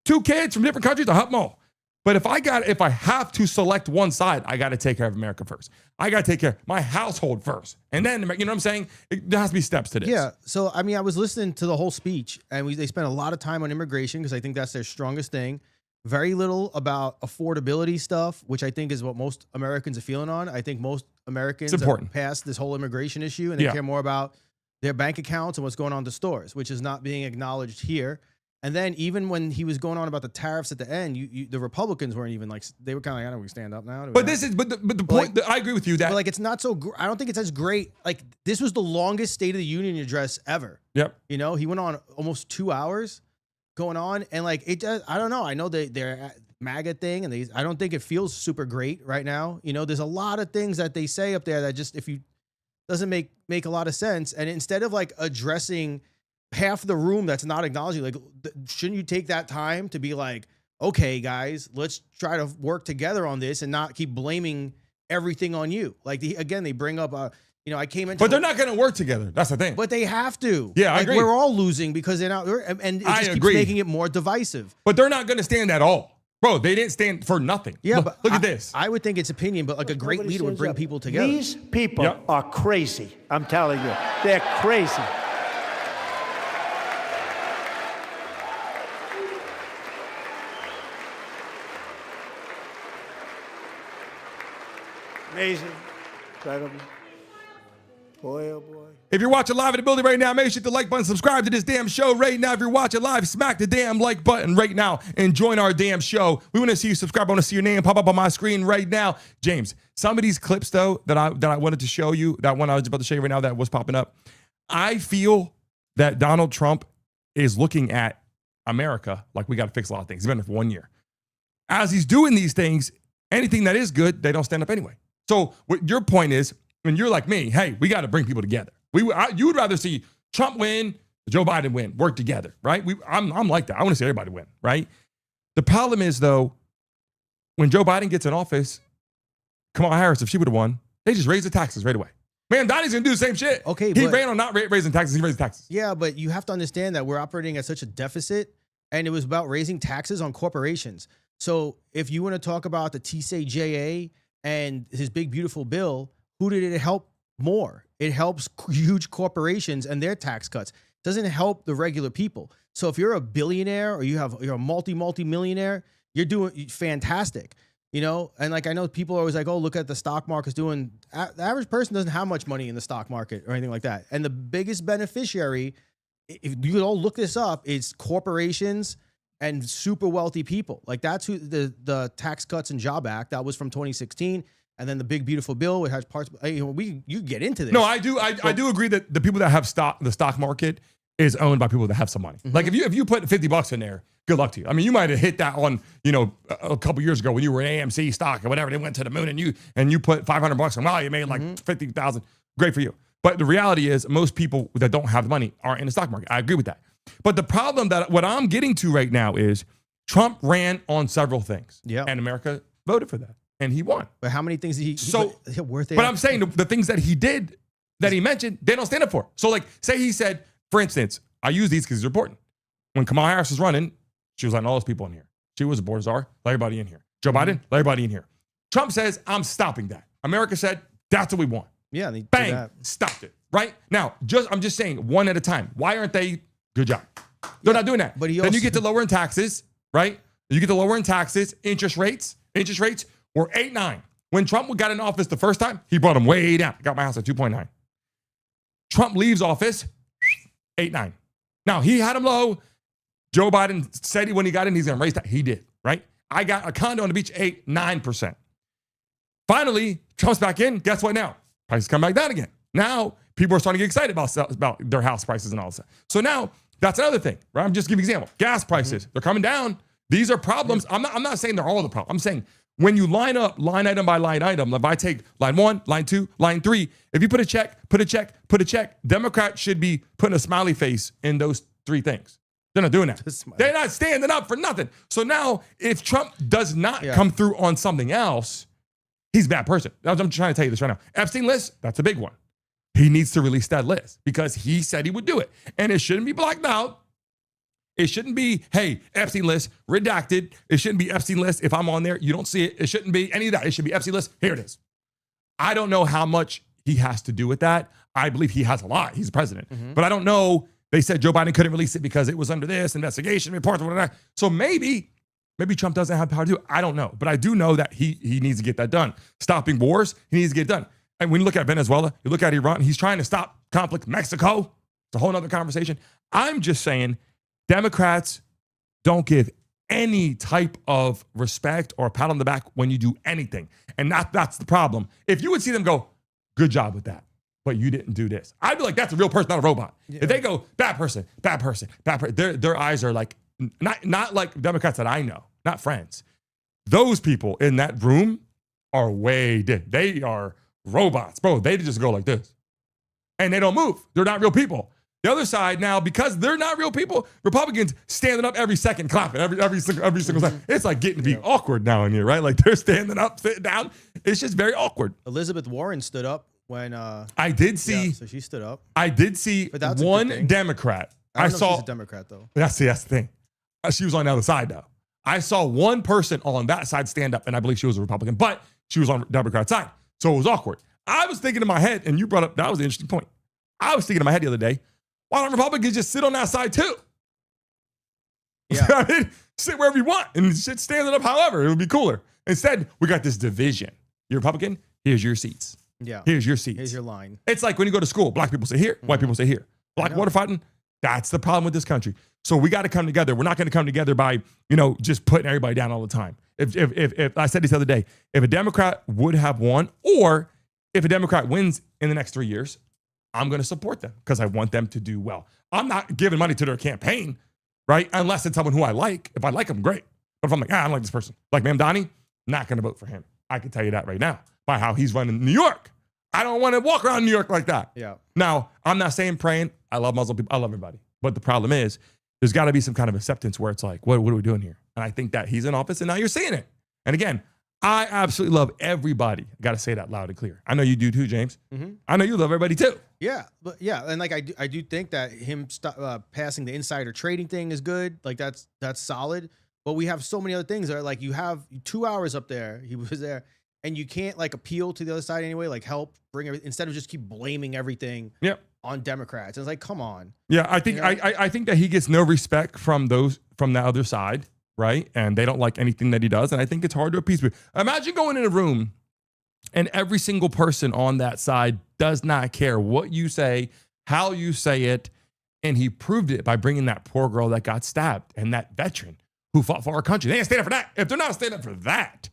two kids from different countries, I'll help them all. But if I have to select one side, I got to take care of America first. I got to take care of my household first. And then, you know what I'm saying? There has to be steps to this. Yeah. So, I mean, I was listening to the whole speech, and they spent a lot of time on immigration because I think that's their strongest thing. Very little about affordability stuff, which I think is what most Americans are feeling on. I think most Americans are past this whole immigration issue, and they care more about their bank accounts and what's going on in the stores, which is not being acknowledged here. And then even when he was going on about the tariffs at the end, the Republicans weren't even like, they were kind of like, I don't know, we stand up now. But the point, I agree with you that like, it's not so, I don't think it's as great. Like this was the longest State of the Union address ever. Yep. He went on almost 2 hours going on, and like, it does, I don't know. I know they're MAGA thing, and I don't think it feels super great right now. There's a lot of things that they say up there that just, doesn't make a lot of sense. And instead of like addressing half the room that's not acknowledging, like, shouldn't you take that time to be like, okay, guys, let's try to work together on this and not keep blaming everything on you. Like they bring up, I came into, but they're not going to work together. That's the thing. But they have to. Yeah, I agree. We're all losing because they're not, and it just keeps making it more divisive. But they're not going to stand at all. Bro, they didn't stand for nothing. Yeah, look at this. I would think it's opinion, but like a great leader would bring people together. These people are crazy. I'm telling you, they're crazy. Amazing, incredible. Boy, oh boy. If you're watching live in the building right now, make sure to hit the like button, subscribe to this damn show right now. If you're watching live, smack the damn like button right now and join our damn show. We want to see you subscribe. I want to see your name pop up on my screen right now. James, some of these clips, though, that I wanted to show you, that one I was about to show you right now that was popping up, I feel that Donald Trump is looking at America like we got to fix a lot of things. He's been there for 1 year. as he's doing these things, anything that is good, they don't stand up anyway. So what your point is, when you're like me, hey, we got to bring people together. You would rather see Trump win, Joe Biden win, work together, right? I'm like that. I want to see everybody win, right? The problem is, though, when Joe Biden gets in office, Kamala Harris, if she would have won, they just raise the taxes right away. Mamdani's going to do the same shit. Okay, he ran on not raising taxes. He raised taxes. Yeah, but you have to understand that we're operating at such a deficit, and it was about raising taxes on corporations. So if you want to talk about the TCJA and his big, beautiful bill, who did it help more? It helps huge corporations and their tax cuts. It doesn't help the regular people. So if you're a billionaire or you're a multi-millionaire, you're doing fantastic. You know, and like I know people are always like, oh, look at the stock market's doing. The average person doesn't have much money in the stock market or anything like that. And the biggest beneficiary, if you could all look this up, is corporations and super wealthy people. Like that's who the Tax Cuts and Job Act, that was from 2016. And then the big, beautiful bill, it has parts. You get into this. No, I do. I do agree that the people that have the stock market is owned by people that have some money. Mm-hmm. Like if you put $50 in there, good luck to you. I mean, you might have hit that on, a couple years ago when you were in AMC stock or whatever. They went to the moon and you put $500 and wow, you made like 50,000. Great for you. But the reality is most people that don't have the money aren't in the stock market. I agree with that. But the problem what I'm getting to right now is Trump ran on several things. Yeah. And America voted for that. And he won. But how many things worth it? But I'm saying the things that he did, that he mentioned, they don't stand up for. So like, say he said, for instance, I use these because it's important. When Kamala Harris was running, she was letting all those people in here. She was a board czar, let everybody in here. Joe Biden, let everybody in here. Trump says, I'm stopping that. America said, that's what we want. Yeah, they bang, stopped it. Right? Now, I'm just saying one at a time. Why aren't they? Good job. They're not doing that. But then you get to lowering taxes, right? You get to lowering taxes, interest rates were 8.9. When Trump got in office the first time, he brought them way down. Got my house at 2.9. Trump leaves office, 8.9. Now, he had them low. Joe Biden said when he got in, he's going to raise that. He did, right? I got a condo on the beach, 9%. Finally, Trump's back in. Guess what now? Prices come back down again. Now, people are starting to get excited about their house prices and all that. So now, that's another thing, right? I'm just giving an example. Gas prices, they're coming down. These are problems. I'm not saying they're all the problem. I'm saying when you line up line item by line item, if I take line 1, line 2, line 3, if you put a check, Democrats should be putting a smiley face in those 3 things. They're not doing that. They're not standing up for nothing. So now, if Trump does not come through on something else, he's a bad person. I'm trying to tell you this right now. Epstein list, that's a big one. He needs to release that list because he said he would do it. And it shouldn't be blacked out. It shouldn't be, hey, Epstein list, redacted. It shouldn't be Epstein list. If I'm on there, you don't see it. It shouldn't be any of that. It should be Epstein list. Here it is. I don't know how much he has to do with that. I believe he has a lot. He's the president. But I don't know. They said Joe Biden couldn't release it because it was under this investigation report. So maybe Trump doesn't have power to do it. I don't know. But I do know that he needs to get that done. Stopping wars, he needs to get it done. And when you look at Venezuela, you look at Iran, he's trying to stop conflict. Mexico, it's a whole other conversation. I'm just saying Democrats don't give any type of respect or a pat on the back when you do anything. And that's the problem. If you would see them go, good job with that, but you didn't do this, I'd be like, that's a real person, not a robot. Yeah. If they go, bad person, their eyes are like, not like Democrats that I know, not friends. Those people in that room are they are robots, bro. They just go like this. And they don't move. They're not real people. The other side now, because they're not real people, Republicans standing up every second, clapping every single time. It's like getting to be awkward now in here, right? Like they're standing up, sitting down. It's just very awkward. Elizabeth Warren stood up when I did see. Yeah, so she stood up. I did see one Democrat. I saw she's a Democrat though. That's the thing. She was on the other side though. I saw one person on that side stand up, and I believe she was a Republican, but she was on the Democrat side. So it was awkward. I was thinking in my head, and you brought up, that was an interesting point. I was thinking in my head the other day, why don't Republicans just sit on that side too? Yeah. I mean, sit wherever you want and shit standing up however. It would be cooler. Instead, we got this division. You're Republican, here's your seats. Yeah. Here's your seats. Here's your line. It's like when you go to school, black people say here, white people say here. Black water fighting, that's the problem with this country. So we got to come together. We're not going to come together by, just putting everybody down all the time. If I said this the other day, if a Democrat would have won, or if a Democrat wins in the next 3 years, I'm going to support them because I want them to do well. I'm not giving money to their campaign, right? Unless it's someone who I like. If I like them, great. But if I'm like, I don't like this person, like Mamdani, not going to vote for him. I can tell you that right now by how he's running New York. I don't want to walk around New York like that. Yeah. Now, I'm not saying praying. I love Muslim people. I love everybody. But the problem is, there's got to be some kind of acceptance where it's like, what are we doing here? And I think that he's in office and now you're seeing it. And again, I absolutely love everybody. I got to say that loud and clear. I know you do too, James. Mm-hmm. I know you love everybody too. Yeah, but yeah, and like I do think that him passing the insider trading thing is good. Like that's solid. But we have so many other things that are like, you have 2 hours up there. He was there, and you can't like appeal to the other side anyway. Like help bring everything instead of just keep blaming everything. Yep. On Democrats. It's like, come on. Yeah, I think I think that he gets no respect from the other side, right? And they don't like anything that he does. And I think it's hard to appease people. Imagine going in a room and every single person on that side does not care what you say, how you say it. And he proved it by bringing that poor girl that got stabbed and that veteran who fought for our country. They ain't stand up for that. If they're not standing up for that,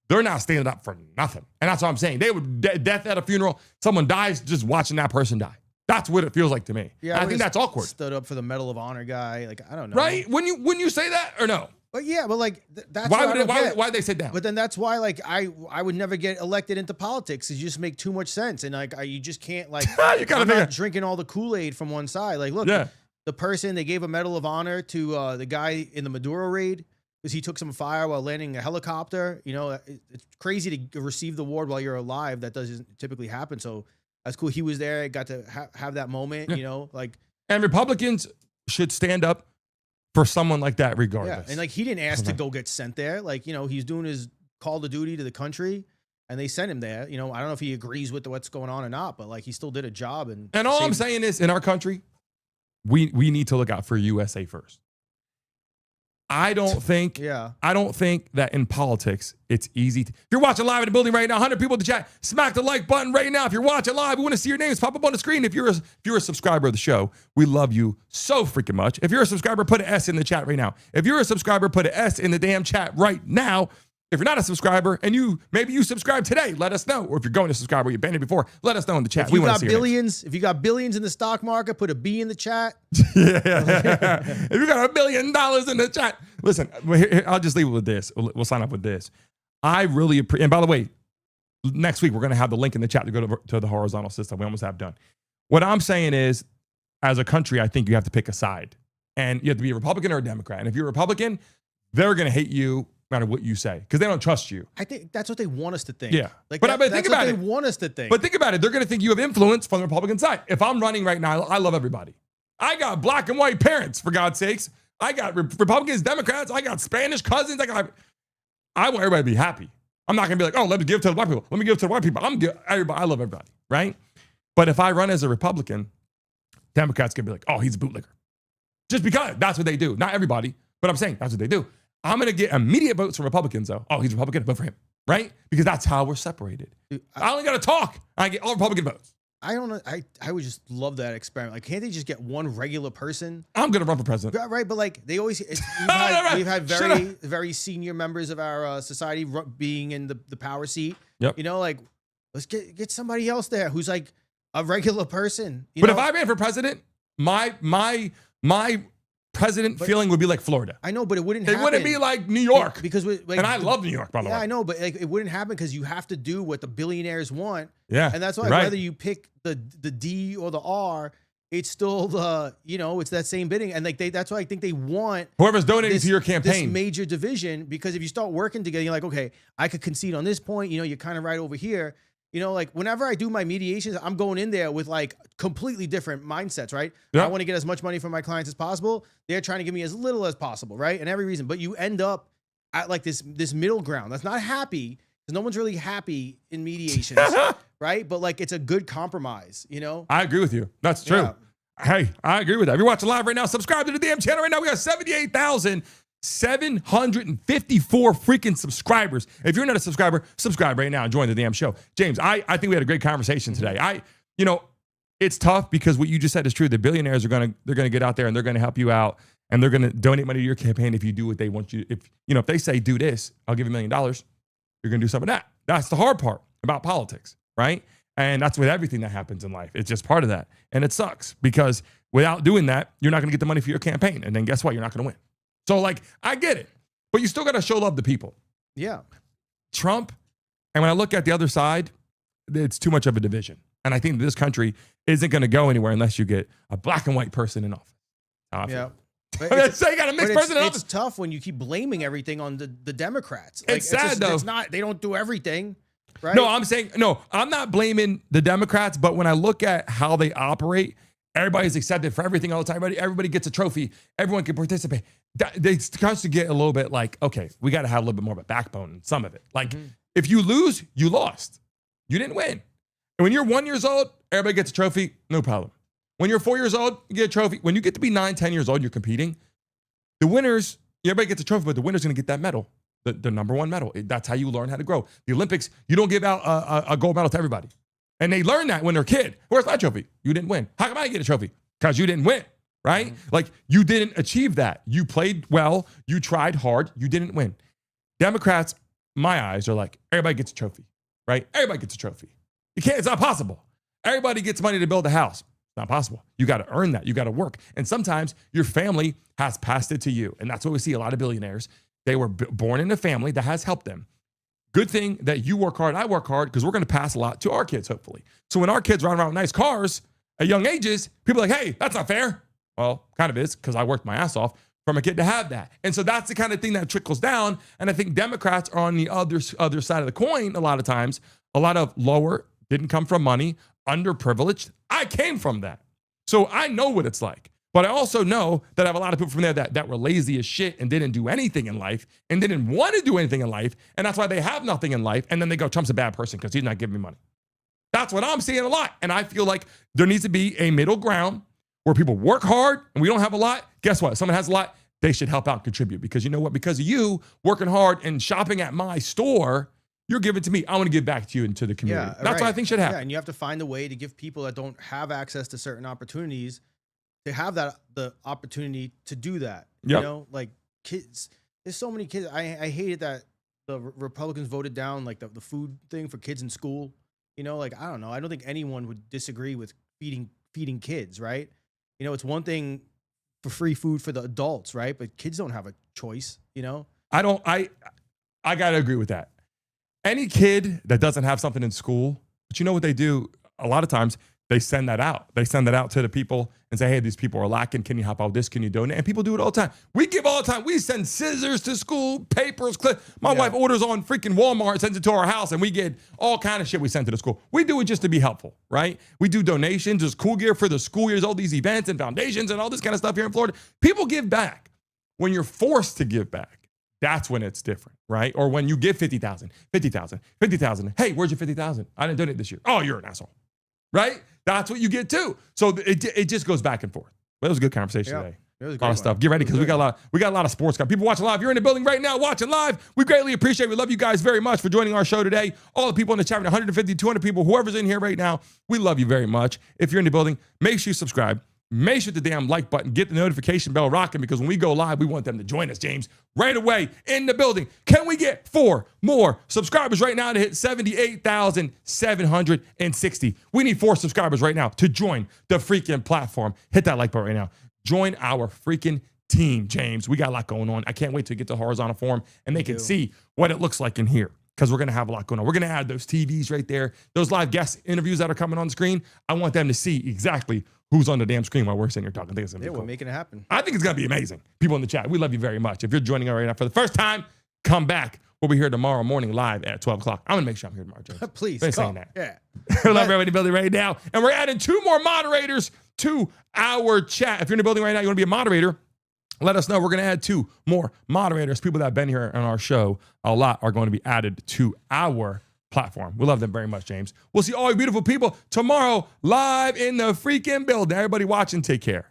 they're not standing up for nothing. And that's what I'm saying. They would death at a funeral. Someone dies just watching that person die. That's what it feels like to me. Yeah, I think that's awkward. Stood up for the Medal of Honor guy. Like, I don't know. Right? When you say that or no? But yeah, but like that's why they sit down? But then that's why like I would never get elected into politics. It just make too much sense, and like you just can't like you gotta I'm not drinking all the Kool-Aid from one side. Like, look, the person they gave a Medal of Honor to the guy in the Maduro raid because he took some fire while landing a helicopter. You know, it's crazy to receive the award while you're alive. That doesn't typically happen. So. That's cool. He was there. Got to have that moment, you know, like. And Republicans should stand up for someone like that, regardless. Yeah, and like he didn't ask to go get sent there. Like, you know, he's doing his call to duty to the country, and they sent him there. You know, I don't know if he agrees with what's going on or not, but like he still did a job. And all I'm saying is, in our country, we need to look out for USA first. I don't think that in politics it's easy. If you're watching live in the building right now, 100 people in the chat, smack the like button right now. If you're watching live, we want to see your names pop up on the screen. If you're a subscriber of the show, we love you so freaking much. If you're a subscriber, put an S in the chat right now. If you're a subscriber, put an S in the damn chat right now. If you're not a subscriber and maybe you subscribe today, let us know. Or if you're going to subscribe or you've been here before, let us know in the chat. If you got billions in the stock market, put a B in the chat. Yeah. If you got $1 billion in the chat, listen, I'll just leave it with this. We'll sign up with this. I really appreciate, and by the way, next week we're going to have the link in the chat to go to the horizontal system. We almost have done. What I'm saying is, as a country, I think you have to pick a side. And you have to be a Republican or a Democrat. And if you're a Republican, they're going to hate you no matter what you say, because they don't trust you. I think that's what they want us to think. Yeah. Like, but think about it. They want us to think. But think about it. They're going to think you have influence from the Republican side. If I'm running right now, I love everybody. I got black and white parents, for God's sakes. I got Republicans, Democrats. I got Spanish cousins. I want everybody to be happy. I'm not going to be like, oh, let me give it to the white people. Let me give it to the white people. I love everybody, right? But if I run as a Republican, Democrats can be like, oh, he's a bootlegger. Just because that's what they do. Not everybody, but I'm saying that's what they do. I'm going to get immediate votes from Republicans, though. Oh, he's Republican, vote for him, right? Because that's how we're separated. Dude, I only got to talk. I get all Republican votes. I don't know. I would just love that experiment. Like, can't they just get one regular person? I'm going to run for president. Right, but like they always, we've had very senior members of our society being in the power seat. Yep. You know, like let's get somebody else there who's like a regular person. But if I ran for president, my president feeling would be like Florida. I know, but it wouldn't happen. It wouldn't be like New York. Because and I love New York, by the way. Yeah, I know, but like, it wouldn't happen because you have to do what the billionaires want. Yeah. And that's why whether you pick the D or the R, it's still it's that same bidding. And like that's why I think they want whoever's donating to your campaign. This major division, because if you start working together, you're like, okay, I could concede on this point, you're kind of right over here. You know, like whenever I do my mediations, I'm going in there with like completely different mindsets, right? Yep. I want to get as much money from my clients as possible. They're trying to give me as little as possible, right? And every reason. But you end up at like this middle ground that's not happy, because no one's really happy in mediations, right? But like it's a good compromise, you know? I agree with you. That's true. Yeah. Hey, I agree with that. If you're watching live right now, subscribe to the damn channel right now. We got 78,754 freaking subscribers. If you're not a subscriber, subscribe right now and join the damn show. James, I think we had a great conversation today. It's tough because what you just said is true. The billionaires they're gonna get out there and they're gonna help you out and they're gonna donate money to your campaign if you do what they want you. If they say do this, I'll give you $1 million. You're gonna do some of that. That's the hard part about politics, right? And that's with everything that happens in life. It's just part of that, and it sucks because without doing that, you're not gonna get the money for your campaign, and then guess what? You're not gonna win. So like, I get it. but you still got to show love to people. Yeah. Trump, and when I look at the other side, it's too much of a division. And I think this country isn't going to go anywhere unless you get a black and white person in office. Yeah. So you got a mixed person in office. It's tough when you keep blaming everything on the Democrats. It's sad, though. It's not, they don't do everything, right? No, I'm not blaming the Democrats, but when I look at how they operate, everybody's accepted for everything all the time. Everybody gets a trophy. Everyone can participate. They start to get a little bit like, okay, we got to have a little bit more of a backbone in some of it. Like, if you lose, you lost. You didn't win. And when you're 1 year old, everybody gets a trophy, no problem. When you're 4 years old, you get a trophy. When you get to be 9, 10 years old, you're competing. The winners, everybody gets a trophy, but the winner's going to get that medal, the number one medal. That's how you learn how to grow. The Olympics, you don't give out a gold medal to everybody. And they learn that when they're a kid. Where's my trophy? You didn't win. How come I get a trophy? Because you didn't win, right? Like, you didn't achieve that. You played well. You tried hard. You didn't win. Democrats, my eyes, are like, everybody gets a trophy, right? Everybody gets a trophy. You can't, it's not possible. Everybody gets money to build a house. It's not possible. You got to earn that. You got to work. And sometimes your family has passed it to you. And that's what we see a lot of billionaires. They were born in a family that has helped them. Good thing that you work hard, I work hard, because we're going to pass a lot to our kids, hopefully. So when our kids run around with nice cars at young ages, people are like, hey, that's not fair. Well, kind of is, because I worked my ass off from a kid to have that. And so that's the kind of thing that trickles down. And I think Democrats are on the other side of the coin a lot of times. A lot of lower, didn't come from money, underprivileged. I came from that. So I know what it's like. But I also know that I have a lot of people from there that were lazy as shit and didn't do anything in life and didn't want to do anything in life. And that's why they have nothing in life. And then they go, Trump's a bad person because he's not giving me money. That's what I'm seeing a lot. And I feel like there needs to be a middle ground where people work hard and we don't have a lot. Guess what? If someone has a lot, they should help out and contribute. Because you know what? Because of you working hard and shopping at my store, you're giving to me. I want to give back to you and to the community. Yeah, that's what I think should happen. Yeah, and you have to find a way to give people that don't have access to certain opportunities to have the opportunity to do that. Yep. You know, like kids. There's so many kids. I hated that the Republicans voted down like the food thing for kids in school. You know, like, I don't know. I don't think anyone would disagree with feeding kids, right? You know, it's one thing for free food for the adults, right? But kids don't have a choice, you know? I got to agree with that. Any kid that doesn't have something in school, but you know what they do? A lot of times they send that out. They send that out to the people and say, hey, these people are lacking. Can you help out with this? Can you donate? And people do it all the time. We give all the time. We send scissors to school, papers, My wife orders on freaking Walmart, sends it to our house, and we get all kind of shit we send to the school. We do it just to be helpful, right? We do donations. There's cool gear for the school years, all these events and foundations and all this kind of stuff here in Florida. People give back. When you're forced to give back, that's when it's different, right? Or when you give 50,000. Hey, where's your 50,000? I didn't donate this year. Oh, you're an asshole, right? That's what you get too. So it just goes back and forth. But it was a good conversation today. It was a lot great of stuff. one. Get ready because we got a lot of sports. People watching live. You're in the building right now watching live. We greatly appreciate it. We love you guys very much for joining our show today. All the people in the chat, 150, 200 people, whoever's in here right now, we love you very much. If you're in the building, make sure you subscribe. Make sure the damn like button, get the notification bell rocking, because when we go live, we want them to join us, James, right away in the building. Can we get 4 more subscribers right now to hit 78,760? We need 4 subscribers right now to join the freaking platform. Hit that like button right now. Join our freaking team, James. We got a lot going on. I can't wait to get to horizontal form and they can see what it looks like in here, because we're going to have a lot going on. We're going to add those TVs right there, those live guest interviews that are coming on the screen. I want them to see exactly who's on the damn screen while we're sitting here talking. I think it's going to be cool. We're making it happen. I think it's going to be amazing. People in the chat, we love you very much. If you're joining us right now for the first time, come back. We'll be here tomorrow morning live at 12 o'clock. I'm going to make sure I'm here tomorrow, James. Please, Been come. saying that. Yeah. We love everybody in the building right now. And we're adding 2 more moderators to our chat. If you're in the building right now, you want to be a moderator, let us know. We're going to add 2 more moderators. People that have been here on our show a lot are going to be added to our platform. We love them very much, James. We'll see all you beautiful people tomorrow live in the freaking building. Everybody watching, take care.